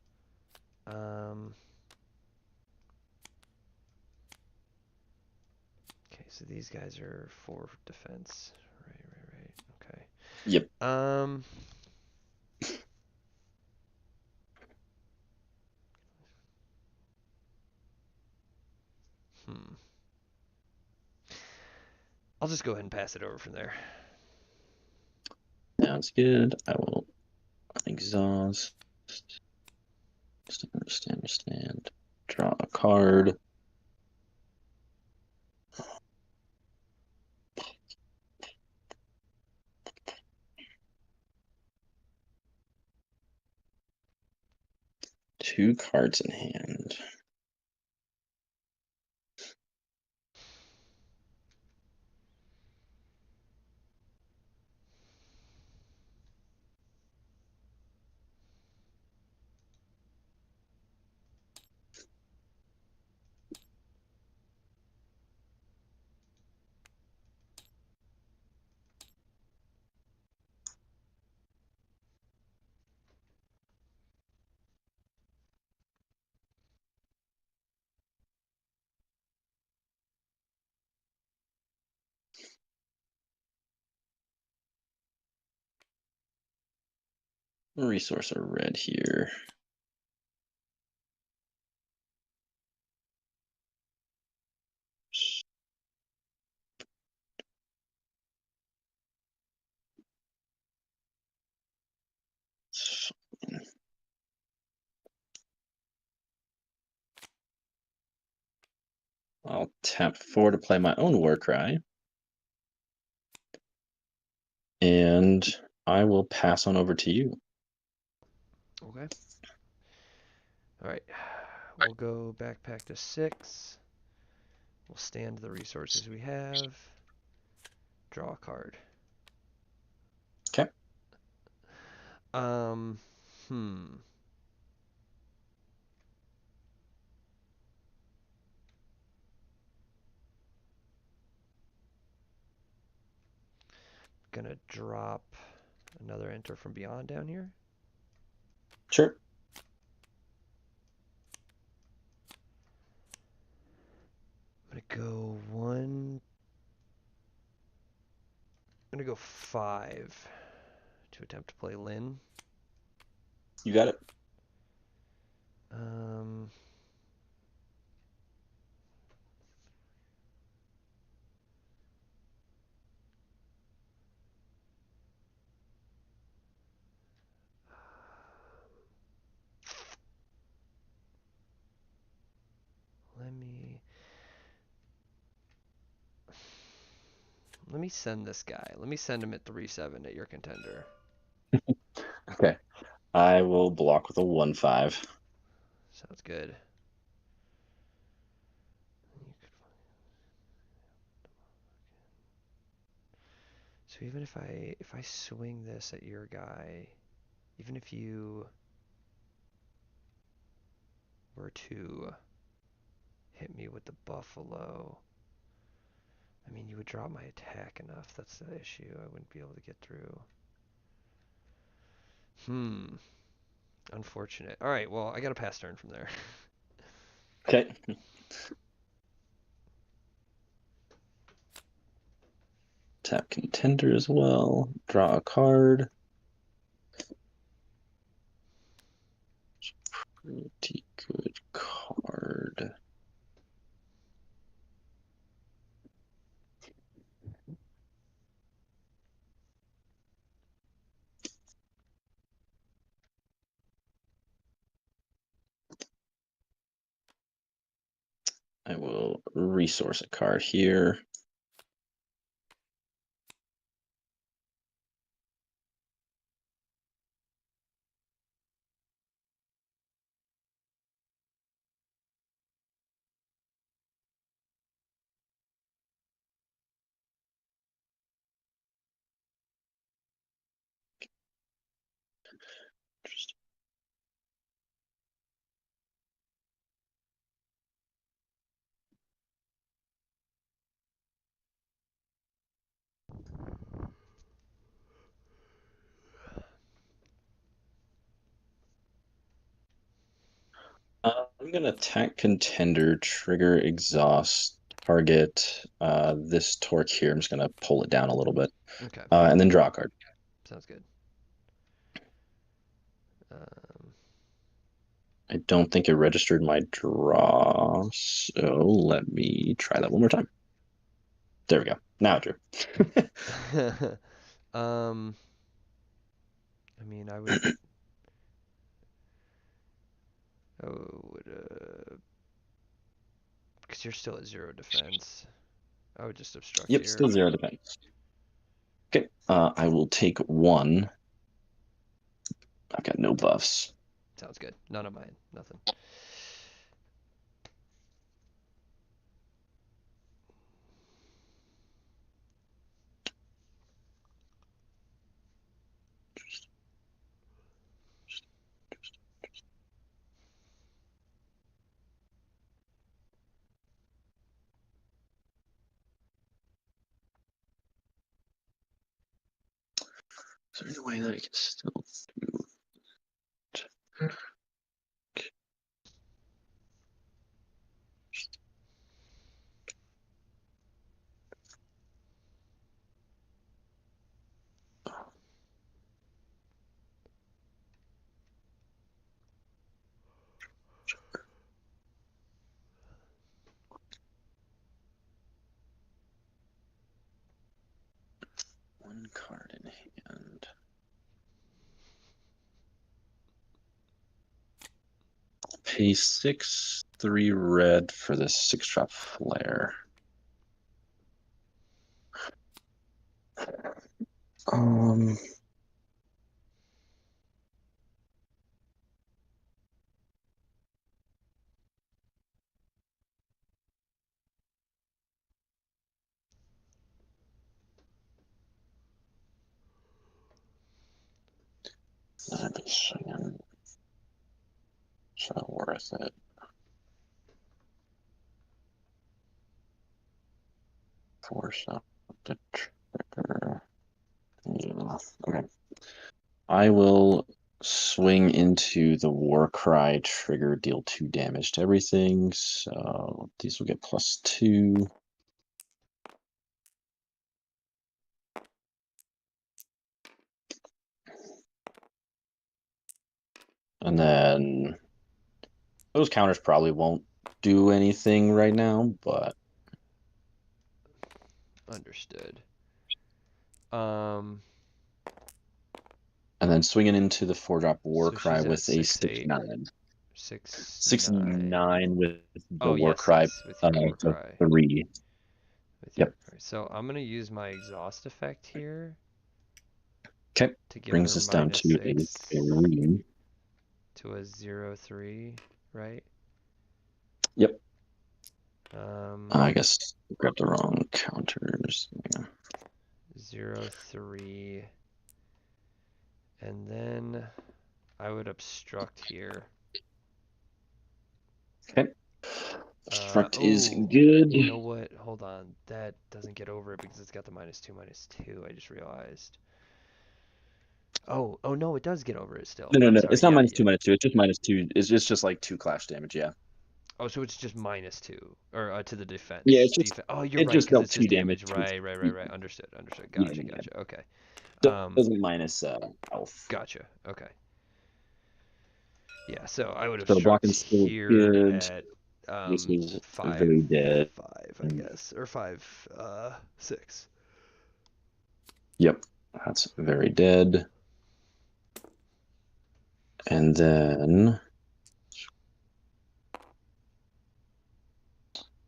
Okay, so these guys are 4 defense. Right. Okay. Yep. Hmm. I'll just go ahead and pass it over from there. Sounds good. I will exhaust. Stand. Draw a card. Two cards in hand. resource a red here. I'll tap 4 to play my own Warcry. And I will pass on over to you. Okay. All right. We'll go backpack to 6. We'll stand the resources we have. Draw a card. Okay. Hmm. Gonna drop another Enter from Beyond down here. Sure. I'm gonna go 1. I'm gonna go 5 to attempt to play Lynn. You got it. Um, let me send this guy. Let me send him at 3/7 at your contender. Okay. I will block with a 1/5. Sounds good. So even if I swing this at your guy, even if you were to hit me with the buffalo, I mean, you would drop my attack enough. That's the issue. I wouldn't be able to get through. Unfortunate. All right, well, I got a pass turn from there. Okay. Tap contender as well. Draw a card. Pretty good card. I will resource a card here. I'm gonna attack contender, trigger exhaust, target this torque here. I'm just gonna pull it down a little bit, Okay, and then draw a card. sounds good. Um, I don't think it registered my draw, so let me try that one more time. There we go. Now it drew. um, I mean, I would, because you're still at 0 defense. I would just obstruct Yep, here. still 0 defense. Okay, I will take 1. I've got no buffs. Sounds good. None of mine. Nothing. Is there any way that I can still do it? One card in hand. Pay 6, 3 red for this 6-drop flare. Um, I'm just saying, it's not worth it. Force up the trigger. Yeah, okay. I will swing into the Warcry trigger, deal 2 damage to everything. So these will get +2. And then those counters probably won't do anything right now, but Understood. Um, and then swinging into the 4-drop so Warcry she's at with a 6-8, 6/9. 6-9. 6/9 with the Oh yes, Warcry yes, with your to Warcry. 3. With your Yep. Warcry. So I'm gonna use my exhaust effect here Okay. to give Brings her us down to a -6 3. to a 0-3, right? Yep. Um, I guess grab the wrong counters. Yeah. 0-3, and then I would obstruct here. Okay. Obstruct is good. You know what? Hold on. That doesn't get over it because it's got the -2/-2. I just realized. Oh no, it does get over it still. No. Sorry, It's not yeah, -2, yeah. -2. It's just -2. It's just like 2 clash damage. Yeah. Oh, so it's just -2, or to the Yeah. defense. Oh, you're It right, just because dealt it's 2 just damage damage. to its. Right. Understood. Yeah. Gotcha. Okay. Doesn't minus health. Gotcha. Okay. Yeah, so I would So obstruct blocking still here good. at This is five very dead. I guess, or 6. Yep, that's very dead. And then,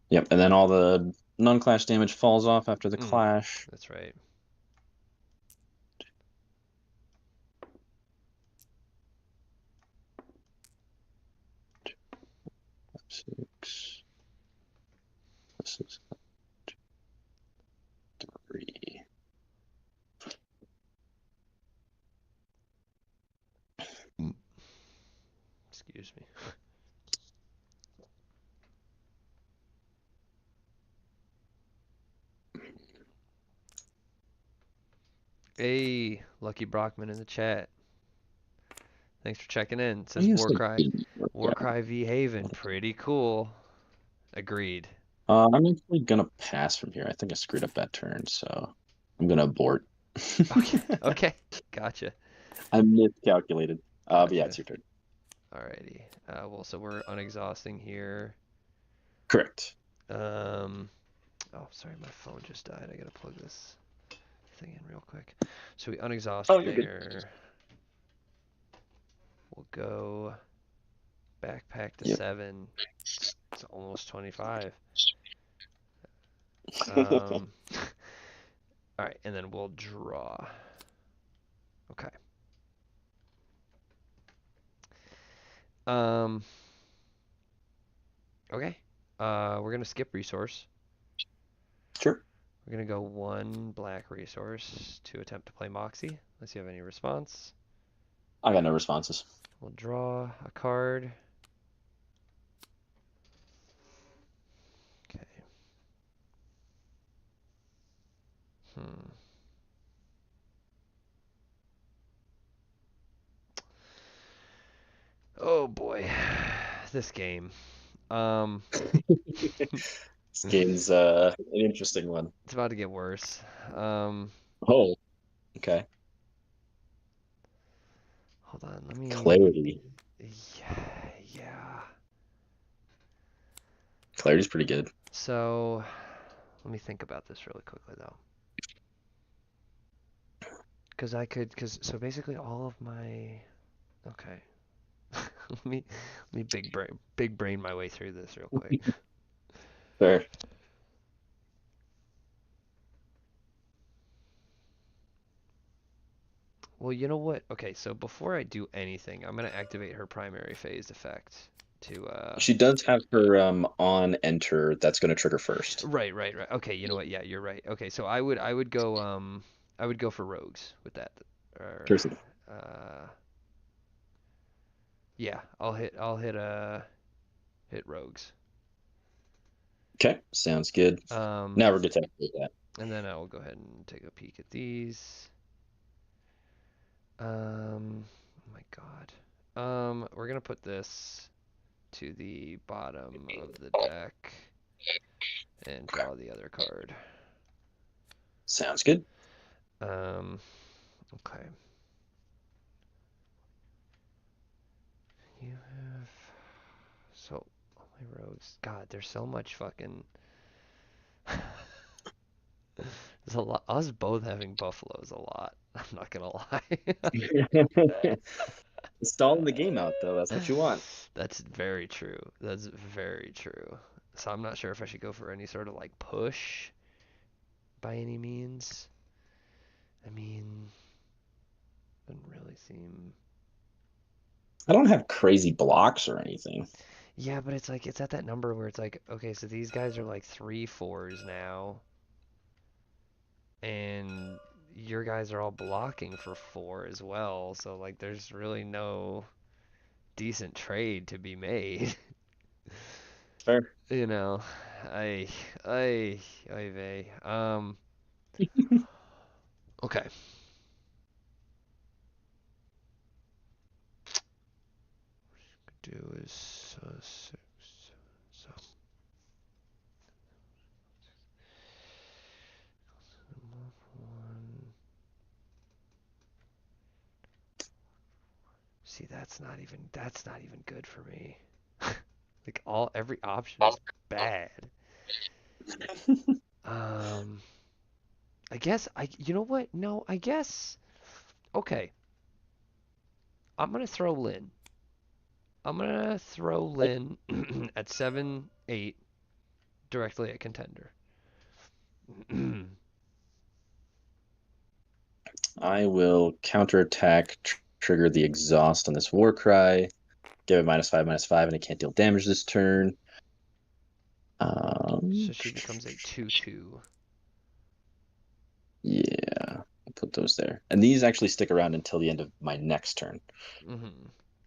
yep, and then all the non-clash damage falls off after the clash. That's right. Six. This is 3. Excuse me. Hey, Lucky Brockman in the chat. Thanks for checking in. It I says guess it didn't work out. Warcry v Haven, pretty cool. Agreed. I'm actually gonna pass from here. I think I screwed up that turn, so I'm gonna abort. Okay. Gotcha. I miscalculated. But yeah, Gotcha. it's your turn. Alrighty. Well, so we're unexhausting here. Correct. Oh, sorry, my phone just died. I gotta plug this thing in real quick. So we unexhaust Oh, you're good. there. We'll go backpack to Yep. 7. It's almost 25. All right, and then we'll draw. Okay. Um. Okay. We're gonna skip resource. Sure. We're gonna go 1 black resource to attempt to play Moxie. Unless you have any response. I got no responses. We'll draw a card. Okay. Hmm. Oh boy, this game. Um, This game's an interesting one. it's about to get worse. Um, Oh, okay. Hold on, let me. Clarity. Yeah. Clarity's pretty good. So let me think about this really quickly though, because so basically all of my okay. Let me big brain my way through this real quick. Fair. Well, you know what? Okay, so before I do anything, I'm gonna activate her primary phase effect to She does have her on enter that's going to trigger first. right. Okay, you know what? Yeah, you're right. Okay, so I would go for rogues with that. Or Seriously. uh yeah, I'll hit rogues. Okay, sounds good. Um Now we're good to activate that. and then I'll go ahead and take a peek at these. Oh my God. We're gonna put this to the bottom of the deck and draw the other card. Sounds good. Um, okay. You have so all my rogues. God, there's so much fucking. There's a lot. Us both having buffaloes a lot. I'm not gonna lie. Stalling the game out though. That's what you want. That's very true. That's very true. So I'm not sure if I should go for any sort of like push by any means. I mean, doesn't really seem. I don't have crazy blocks or anything. Yeah, but it's like it's at that number where it's like, okay, so these guys are like 3/4s now, and your guys are all blocking for 4 as well. So like, there's really no decent trade to be made. Fair. You know, I, I vey. Okay. Do is so one. See, that's not even good for me. Like every option is bad. Um, I guess you know what? No, I guess okay. I'm gonna throw Lynn. I'm gonna throw Lynn at 7/8 directly at contender. I will counterattack, trigger the exhaust on this Warcry, give it -5/-5, and it can't deal damage this turn. So she becomes a 2/2. Yeah, I'll put those there. And these actually stick around until the end of my next turn. Mm-hmm.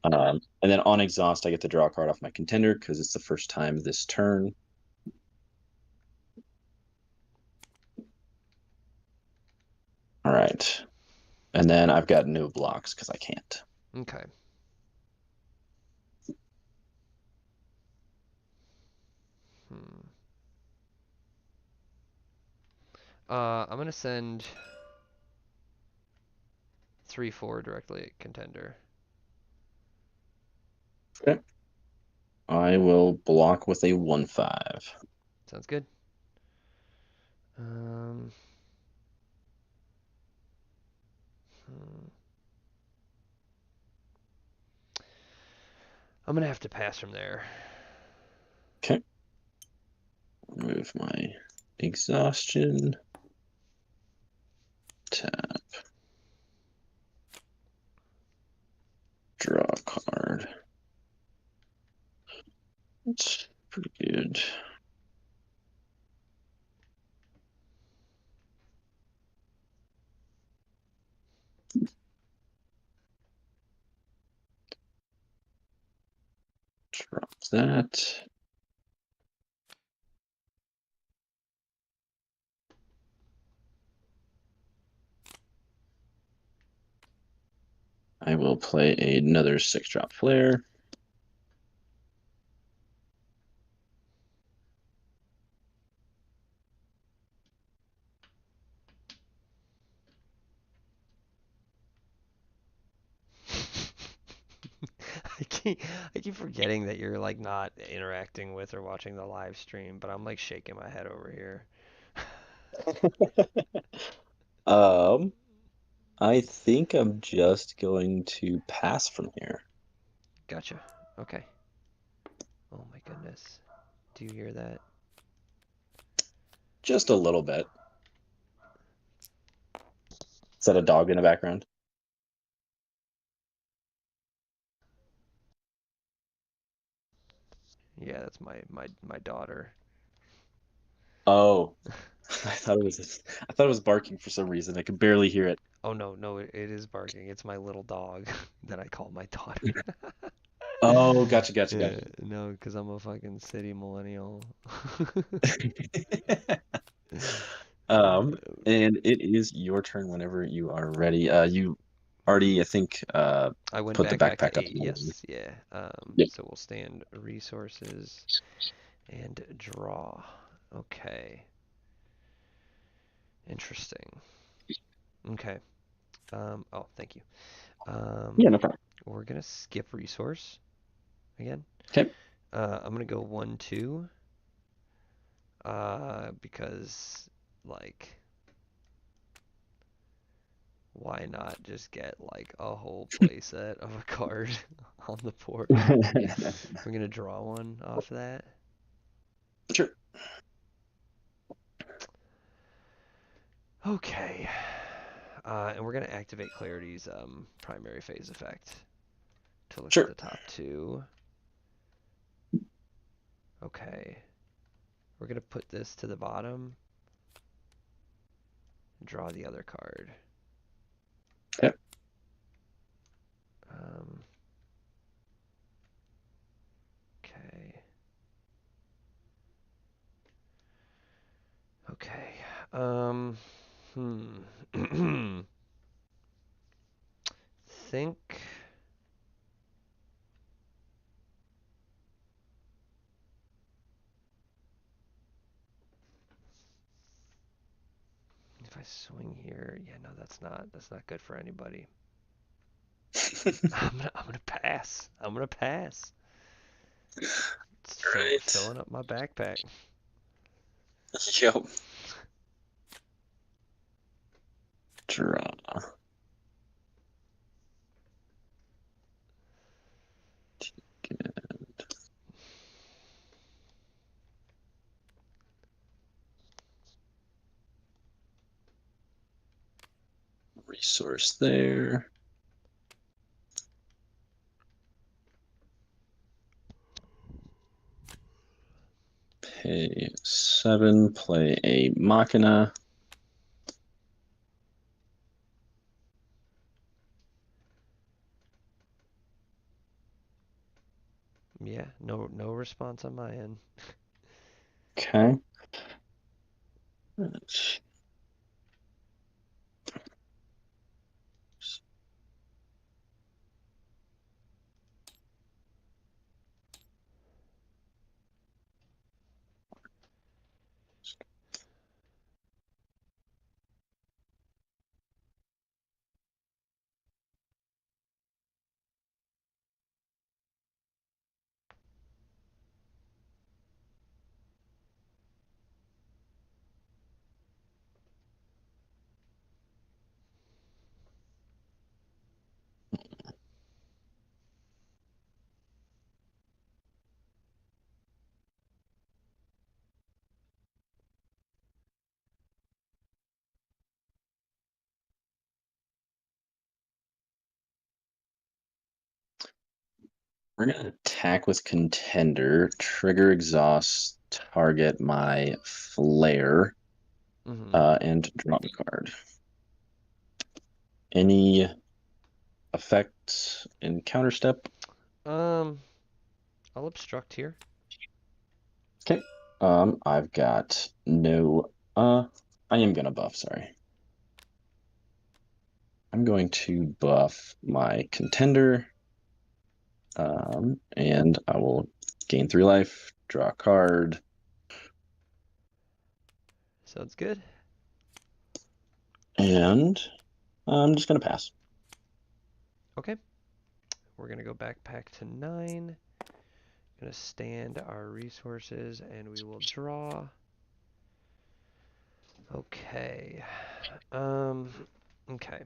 And then on exhaust, I get to draw a card off my contender because it's the first time this turn. All right. And then I've got no blocks because I can't. Okay. Hmm. I'm gonna send 3/4 directly at contender. Okay. I will block with a 1/5. Sounds good. Um. Hmm. I'm gonna have to pass from there. Okay. Remove my exhaustion. Tap. Draw a card. That's pretty good. Drop that. I will play another 6-drop flare. I I keep forgetting that you're like not interacting with or watching the live stream, but I'm like shaking my head over here. Um, I think I'm just going to pass from here. Gotcha. Okay. Oh my goodness. Do you hear that? Just a little bit. Is that a dog in the background? Yeah, that's my daughter. Oh, I thought it was barking for some reason. I could barely hear it. Oh no, no, it is barking. It's my little dog that I call my daughter. Oh, gotcha, gotcha, Yeah, gotcha. no, because I'm a fucking city millennial. Um, and it is your turn whenever you are ready. You already, I think, I went put the backpack backpack to up. 8, yes, yeah. Yep. So we'll stand resources and draw. Okay, interesting. Okay. Oh, thank you. Yeah, Um, no problem. we're gonna skip resource again. Okay. I'm gonna go 1-2. Because like, why not just get like a whole playset of a card on the board? We're gonna draw one off that. Sure. Okay. And we're gonna activate Clarity's primary phase effect to look at Sure. the top two. Okay. We're gonna put this to the bottom. Draw the other card. Okay. Um, okay. Okay. Hmm. Think if I swing here, yeah, no, that's not good for anybody. I'm gonna pass. I'm gonna pass. It's Right. filling up my backpack. Yep. Draw. Resource there. Pay 7. Play a Machina. Yeah, no response on my end. Okay. We're gonna attack with contender, trigger exhaust, target my flare, Hmm. and draw the card. Any effects in counter step? Um, I'll obstruct here. Okay. I've got no. I am gonna buff. Sorry, I'm going to buff my contender. And I will gain 3 life, draw a card, Sounds good. and I'm just gonna pass. Okay. we're gonna go backpack to 9. Gonna stand our resources and we will draw. Okay. Okay.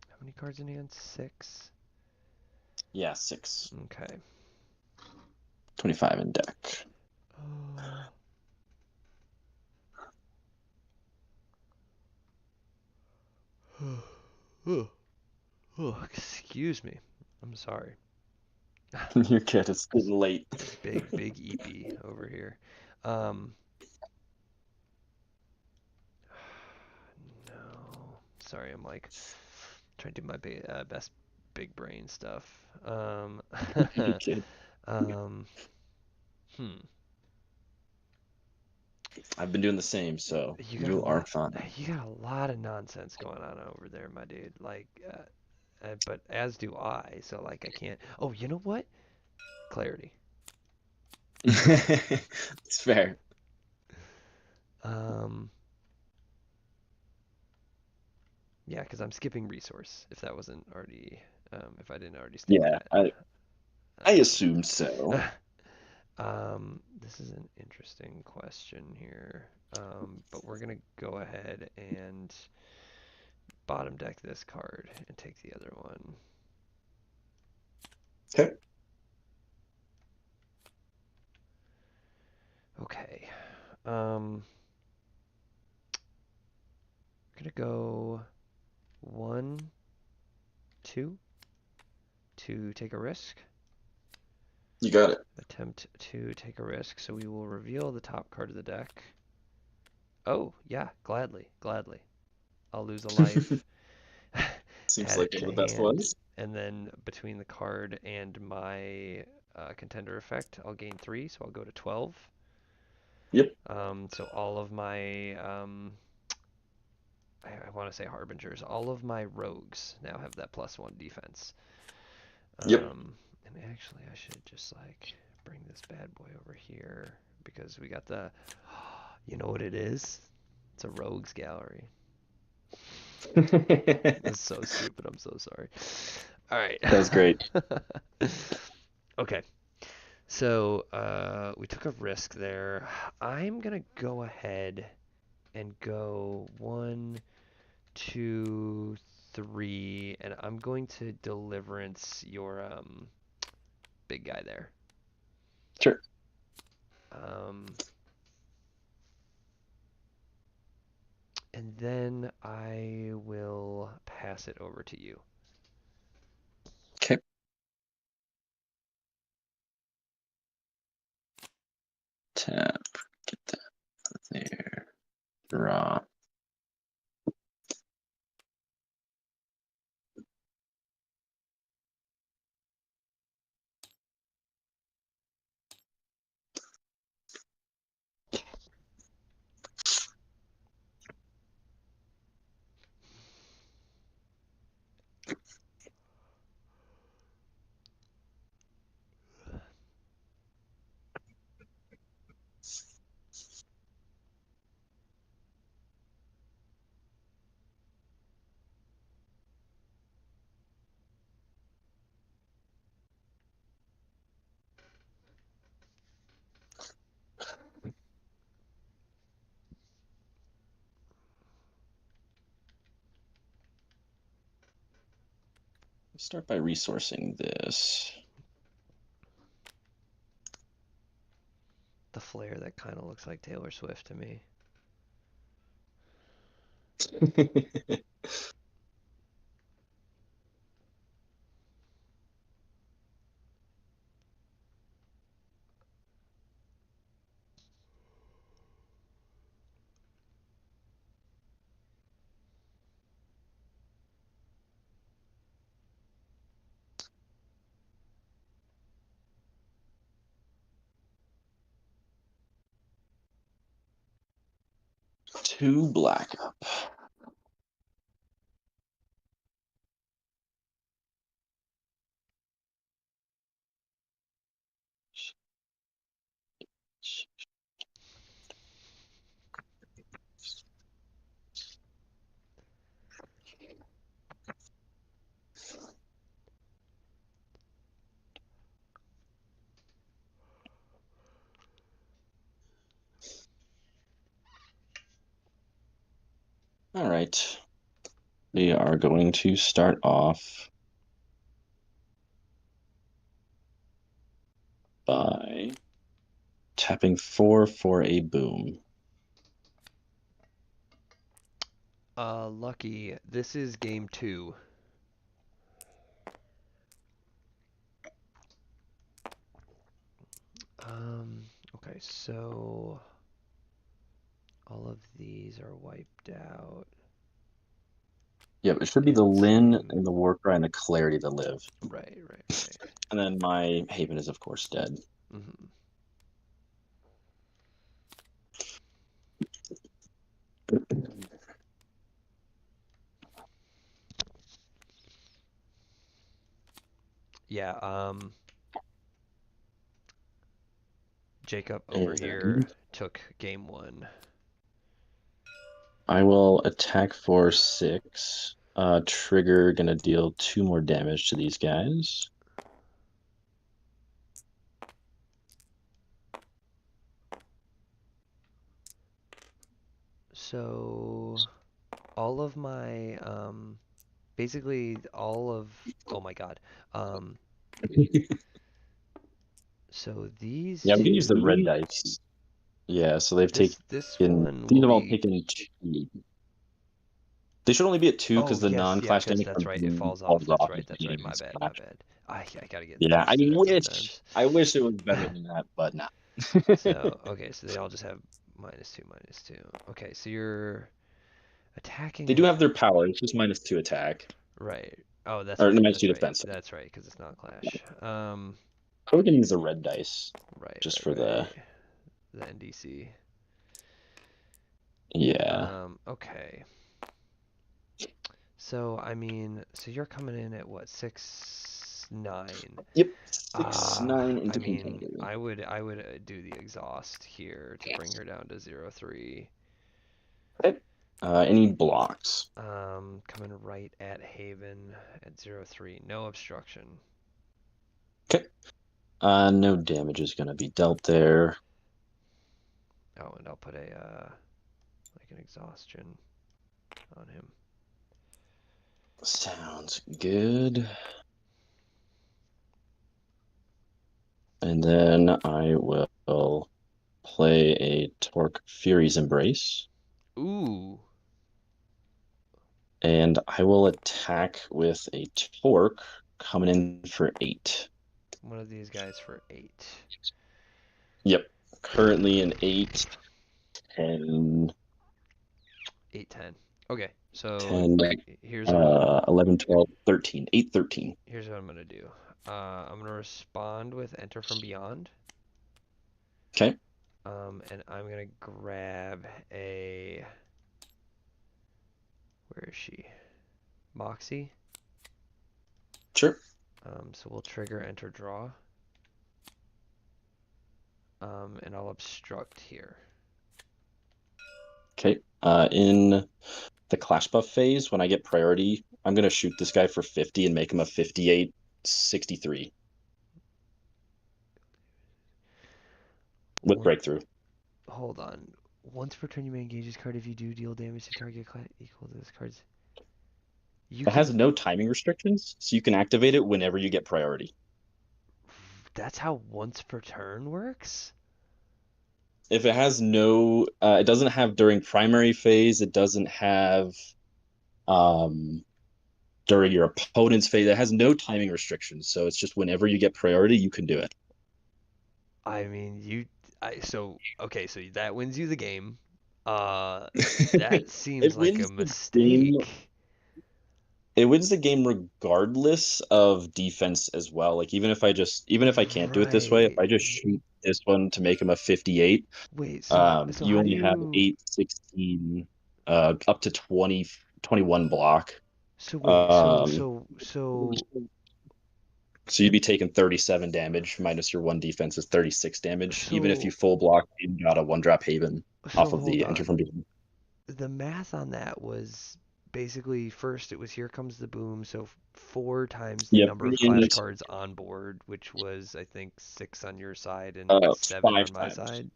How many cards in hand? 6. Yeah, 6. Okay. 25 in deck. Excuse me. I'm sorry. You're good. It's getting late. Big EP over here. Um, no. Sorry, I'm like trying to do my best big brain stuff. You're good. um, hmm. I've been doing the same, so You got a you are lot. fine. You got a lot of nonsense going on over there, my dude. Like, but as do I. So like, I can't. Oh, you know what? Clarity. It's fair. Um, yeah, because I'm skipping resource. If that wasn't already, if I didn't already state Yeah, that. I assume so. This is an interesting question here. But we're gonna go ahead and bottom deck this card and take the other one. Okay. Okay. Gonna go 1, 2 to take a risk. You got it. Attempt to take a risk. So we will reveal the top card of the deck. Oh, yeah, gladly, gladly. I'll lose a life. Seems Add like it one to of the best hand, ones. and then between the card and my contender effect, I'll gain 3, so I'll go to 12. Yep. So all of my, I want to say harbingers, all of my rogues now have that +1 defense. Yep. And actually, I should just like bring this bad boy over here because we got the, you know what it is? It's a rogues gallery. That's so stupid. I'm so sorry. All right. That was great. Okay. So we took a risk there. I'm gonna go ahead and go 1, 2, 3, and I'm going to deliverance your big guy there. Sure. Um, and then I will pass it over to you. Okay. Tap. Get that there. Draw. Start by resourcing this. The flare that kind of looks like Taylor Swift to me. 2 black up. All right. We are going to start off by tapping 4 for a boom. Lucky. This is game two. Okay, so all of these are wiped out. Yep, it should be And the Lin same. and the Warcry and the Clarity that live. Right, right, And then my Haven is, of course, dead. right. Hmm. Yeah, Jacob over here And took game one. I will attack for 6. Trigger gonna deal 2 more damage to these guys. So all of my basically all of oh my god. Um so these Yeah, we can use the red two dice. Yeah, so they've this taken. one These will have all be taken 2. They should only be at 2 oh because the yes, yeah, non-clash because damage that's from right, it boom falls off. falls That's off right, if that's the right. My enemy's bad, my clash. bad. I gotta get Yeah, used to that sometimes. I wish it was better than that, but not. So okay, so they all just have -2, -2. Okay, so you're attacking They do with have their power. It's just -2 attack right. Oh, that's or right. -2 That's right. defense. That's right. Because it's not clash. We can use the red dice Right, just right, for the. right. The NDC. Yeah. Okay. So I mean, so you're coming in at what 6-9? Yep. 6-9 I into mean, contender. I would do the exhaust here to bring her down to 0-3. Okay. Any blocks? Coming right at Haven at 0-3. No obstruction. Okay. No damage is gonna be dealt there. Oh, and I'll put a like an exhaustion on him. Sounds good. And then I will play a Torque Fury's Embrace. Ooh, And I will attack with a Torque coming in for 8. one of these guys for 8. Yep. Currently an 8, 10, 8-10. Okay, so 10, here's what 11, 12, 13. 8, 13. here's what I'm gonna do. I'm gonna respond with Enter from Beyond. Okay. And I'm gonna grab a where is she? Moxie. Sure. So we'll trigger Enter Draw. And I'll obstruct here. Okay. In the Clash buff phase, when I get priority, I'm going to shoot this guy for 50 and make him a 58, 63 with One, breakthrough. hold on. Once per turn, you may engage this card if you do deal damage to target class equal to this card's. You It has can. no timing restrictions, so you can activate it whenever you get priority. That's how once per turn works? If it has no, it doesn't have during primary phase, it doesn't have um, during your opponent's phase. It has no timing restrictions, so it's just whenever you get priority, you can do it. I mean, so okay, so that wins you the game. That seems It like a wins the game. mistake. It wins the game regardless of defense as well. Like even if I can't do it this way, if Right. I just shoot this one to make him a 58, Wait, so you how do only have you 8, 16, up to 20, 21 block. so wait, Um, so so you'd be taking 37 damage minus your 1 defense is 36 damage, even if you so full block and got a 1-drop Haven off of hold the enter from on. behind. The math on that was basically first it was here comes the boom, so 4 times the Yep. number of And clash it's cards on board, which was I think 6 on your side and 7 5 on my times. side.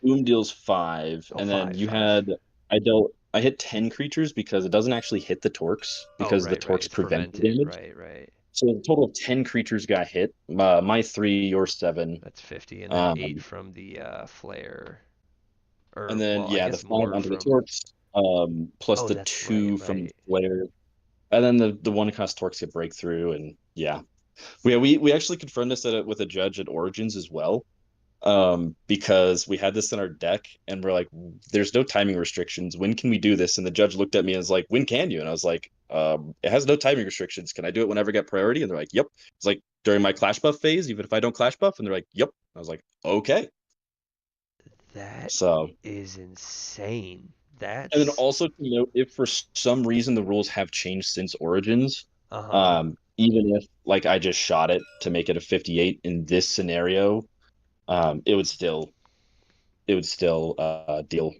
Boom deals 5, Oh, and then five, you five. had I dealt I hit 10 creatures because it doesn't actually hit the Torques Oh, because the right, right. Torques It's prevent the prevented. damage. Right, right. So a total of 10 creatures got hit. My 3, your 7. That's 50, and then 8 Um, from the flare. and Or, then, well, I yeah, the guess 5 more onto the from. Torques, plus Oh, the that's right, 2 from right. Flare. And then the one cost Torques get breakthrough. And yeah. We actually confirmed this with a judge at Origins as well. Because we had this in our deck and we're like, there's no timing restrictions. When can we do this? And the judge looked at me and was like, when can you? And I was like, it has no timing restrictions. Can I do it whenever I get priority? And they're like, yep. It's like during my clash buff phase, even if I don't clash buff. And they're like, yep. I was like, okay. That So, is insane. and then That's. also to note, if for some reason the rules have changed since Origins, Uh-huh. even if like I just shot it to make it a 58 in this scenario, um, it would still it would still deal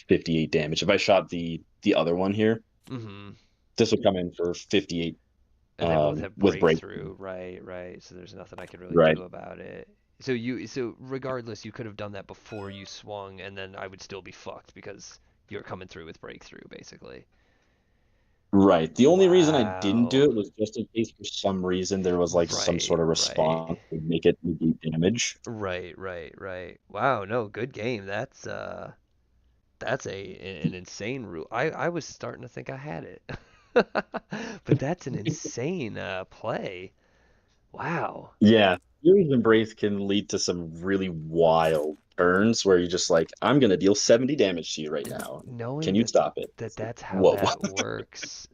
58 damage. If I shot the other one here, Mm-hmm. this would come in for 58 And they both have with breakthrough. breakthrough, right, right. So there's nothing I could really Right. do about it. So regardless, you could have done that before you swung, and then I would still be fucked because you're coming through with breakthrough, basically. Right. The only reason I didn't do Wow. it was just in case for some reason there was like some Right, sort of right. response to make it negate damage. Right, right, right. Wow, no, good game. That's an insane rule. I was starting to think I had it. But that's an insane play. Wow. Yeah. Fury's Embrace can lead to some really wild turns where you're just like, I'm gonna deal 70 damage to you right now. Can Knowing you stop it? It's like, that's how whoa. that works,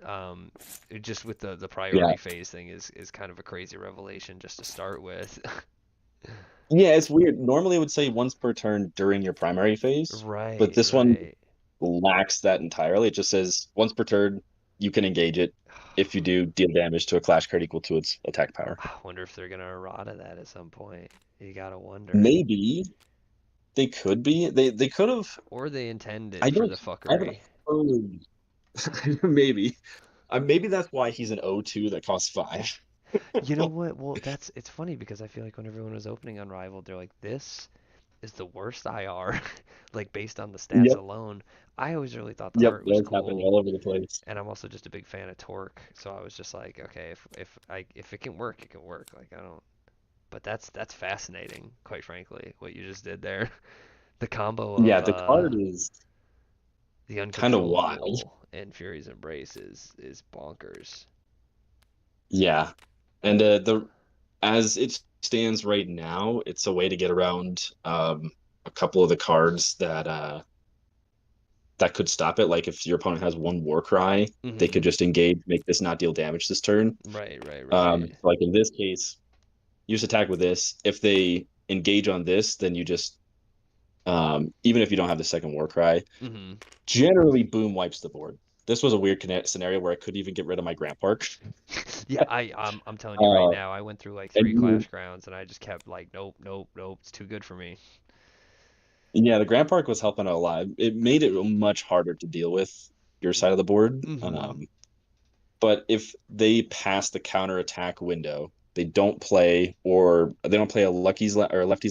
just with the Yeah. priority phase thing is kind of a crazy revelation just to start with. Yeah, it's weird. Normally it would say once per turn during your primary phase, but Right, this one right. lacks that entirely. It just says once per turn, you can engage it. If you do, deal damage to a clash card equal to its attack power. I wonder if they're gonna errata that at some point. You gotta wonder. Maybe they could be. They could have. Or they intend it I for don't. the I haven't fuckery. heard. Maybe. Maybe that's why he's an O2 that costs 5. You know what? Well, it's funny because I feel like when everyone was opening Unrivaled, they're like, this is the worst IR, like based on the stats Yep. alone. I always really thought the Yep. art was That's happening cool, all over the place. and I'm also just a big fan of Torque, so I was just like, okay, if it can work, it can work. Like I don't, but that's fascinating, quite frankly, what you just did there. The combo Yeah, of the card is the kind of wild. uncontrollable and Fury's Embrace is bonkers. Yeah. And the as it stands right now, it's a way to get around a couple of the cards that could stop it. Like if your opponent has one Warcry, they Hmm. could just engage, make this not deal damage this turn. Right, right, right. Like in this case, you just attack with this. If they engage on this, then you just even if you don't have the second Warcry, Hmm. generally boom wipes the board. This was a weird scenario where I couldn't even get rid of my Grand Park. Yeah, I'm telling you right uh, now, I went through like and three you Clash Grounds and I just kept like, nope, nope, nope, it's too good for me. Yeah, the Grand Park was helping out a lot. It made it much harder to deal with your side of the board. Hmm. But if they pass the counter attack window, they don't play a or a lefty's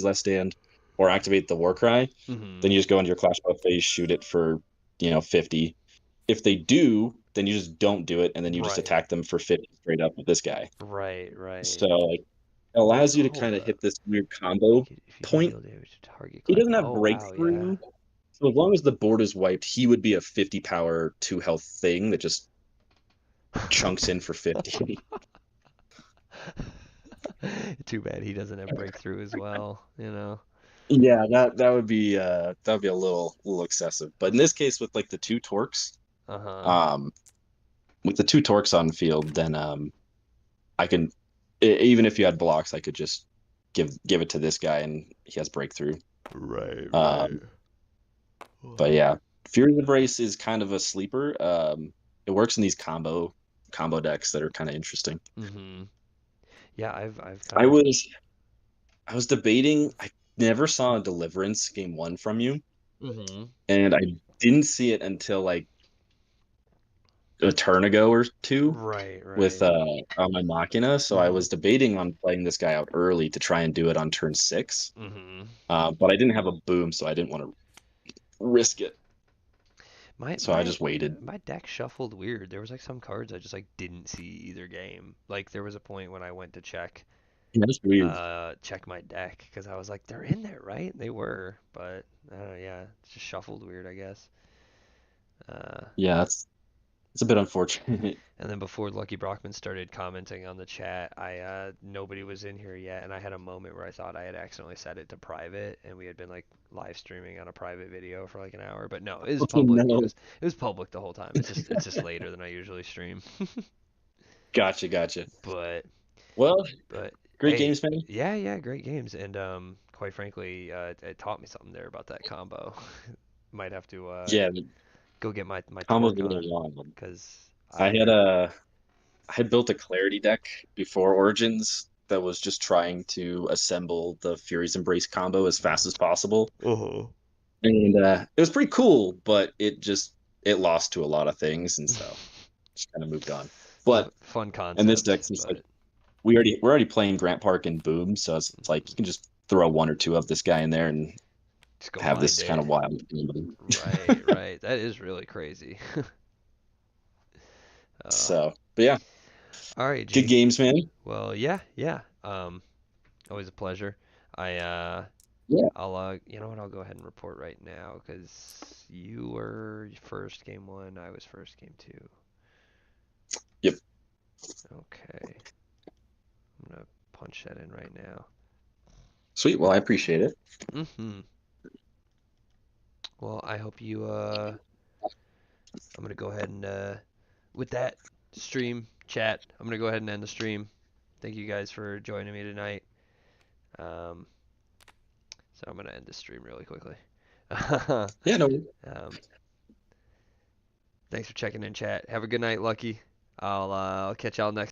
left stand or activate the war cry, Hmm. then you just go into your clash buff phase, shoot it for 50. If they do, then you just don't do it, and then you just Right, attack them for 50 straight up with this guy. right, So right. like, it allows you to Hold kind of up. hit this weird combo If you do point. deal damage to target He click. doesn't have Oh wow, yeah. breakthrough. So as long as the board is wiped, he would be a 50 power, 2 health thing that just chunks in for 50. Too bad he doesn't have breakthrough as well, you know. Yeah, that would be a little excessive. But in this case with like the two torques, Uh-huh. um with the two torques on the field, then I can even if you had blocks, I could just give it to this guy and he has breakthrough. Right, right. Um but yeah, Fury Embrace is kind of a sleeper. It works in these combo decks that are kind of interesting. Mm-hmm. Yeah, I've I kind of. was I was debating. I never saw a Deliverance game one from you, Mm-hmm. and I didn't see it until like a turn ago or two Right, with right. on my Machina. So I Mm-hmm. was debating on playing this guy out early to try and do it on turn 6. Mm-hmm. But I didn't have a boom, so I didn't want to risk it. My So I my just waited. my deck shuffled weird. There was like some cards I just like didn't see either game. Like there was a point when I went to Yeah, that's weird. check my deck because I was like they're in there, right? And they were, but I don't know, yeah, it's just shuffled weird, I guess. Uh, Yeah, it's a bit unfortunate. and then before Lucky Brockman started commenting on the chat, I nobody was in here yet, and I had a moment where I thought I had accidentally set it to private, and we had been like live streaming on a private video for like an hour, but no, it was Oh public. no. It was public the whole time. It's just later than I usually stream. Gotcha, gotcha. But Well, but great hey, games, man. yeah, yeah, great games, and quite frankly, it taught me something there about that combo. Might have to Yeah, go get my combo's a torque little on, wild. cause I I had a I had built a Clarity deck before Origins that was just trying to assemble the Fury's Embrace combo as fast as possible. uh And it was pretty cool, but it lost to a lot of things, and so just kind of moved on. But fun in this concept, deck, since like but we're already playing Grant Park and Boom, so it's like you can just throw one or two of this guy in there and just go have find this kind it. of wild. Right, right. That is really crazy. uh, So, but yeah, all right, good G. games, man. Well, yeah, yeah. Always a pleasure. I Yeah. I'll you know what? I'll go ahead and report right now because you were first game one, I was first game two. Yep. Okay, I'm gonna punch that in right now. Sweet. Well, I appreciate it. Mm-hmm. Well, I hope you I'm gonna go ahead and with that stream chat, I'm gonna go ahead and end the stream. Thank you guys for joining me tonight. Um, so I'm gonna end the stream really quickly. Yeah, no. um, thanks for checking in, chat. Have a good night, Lucky. I'll catch y'all next.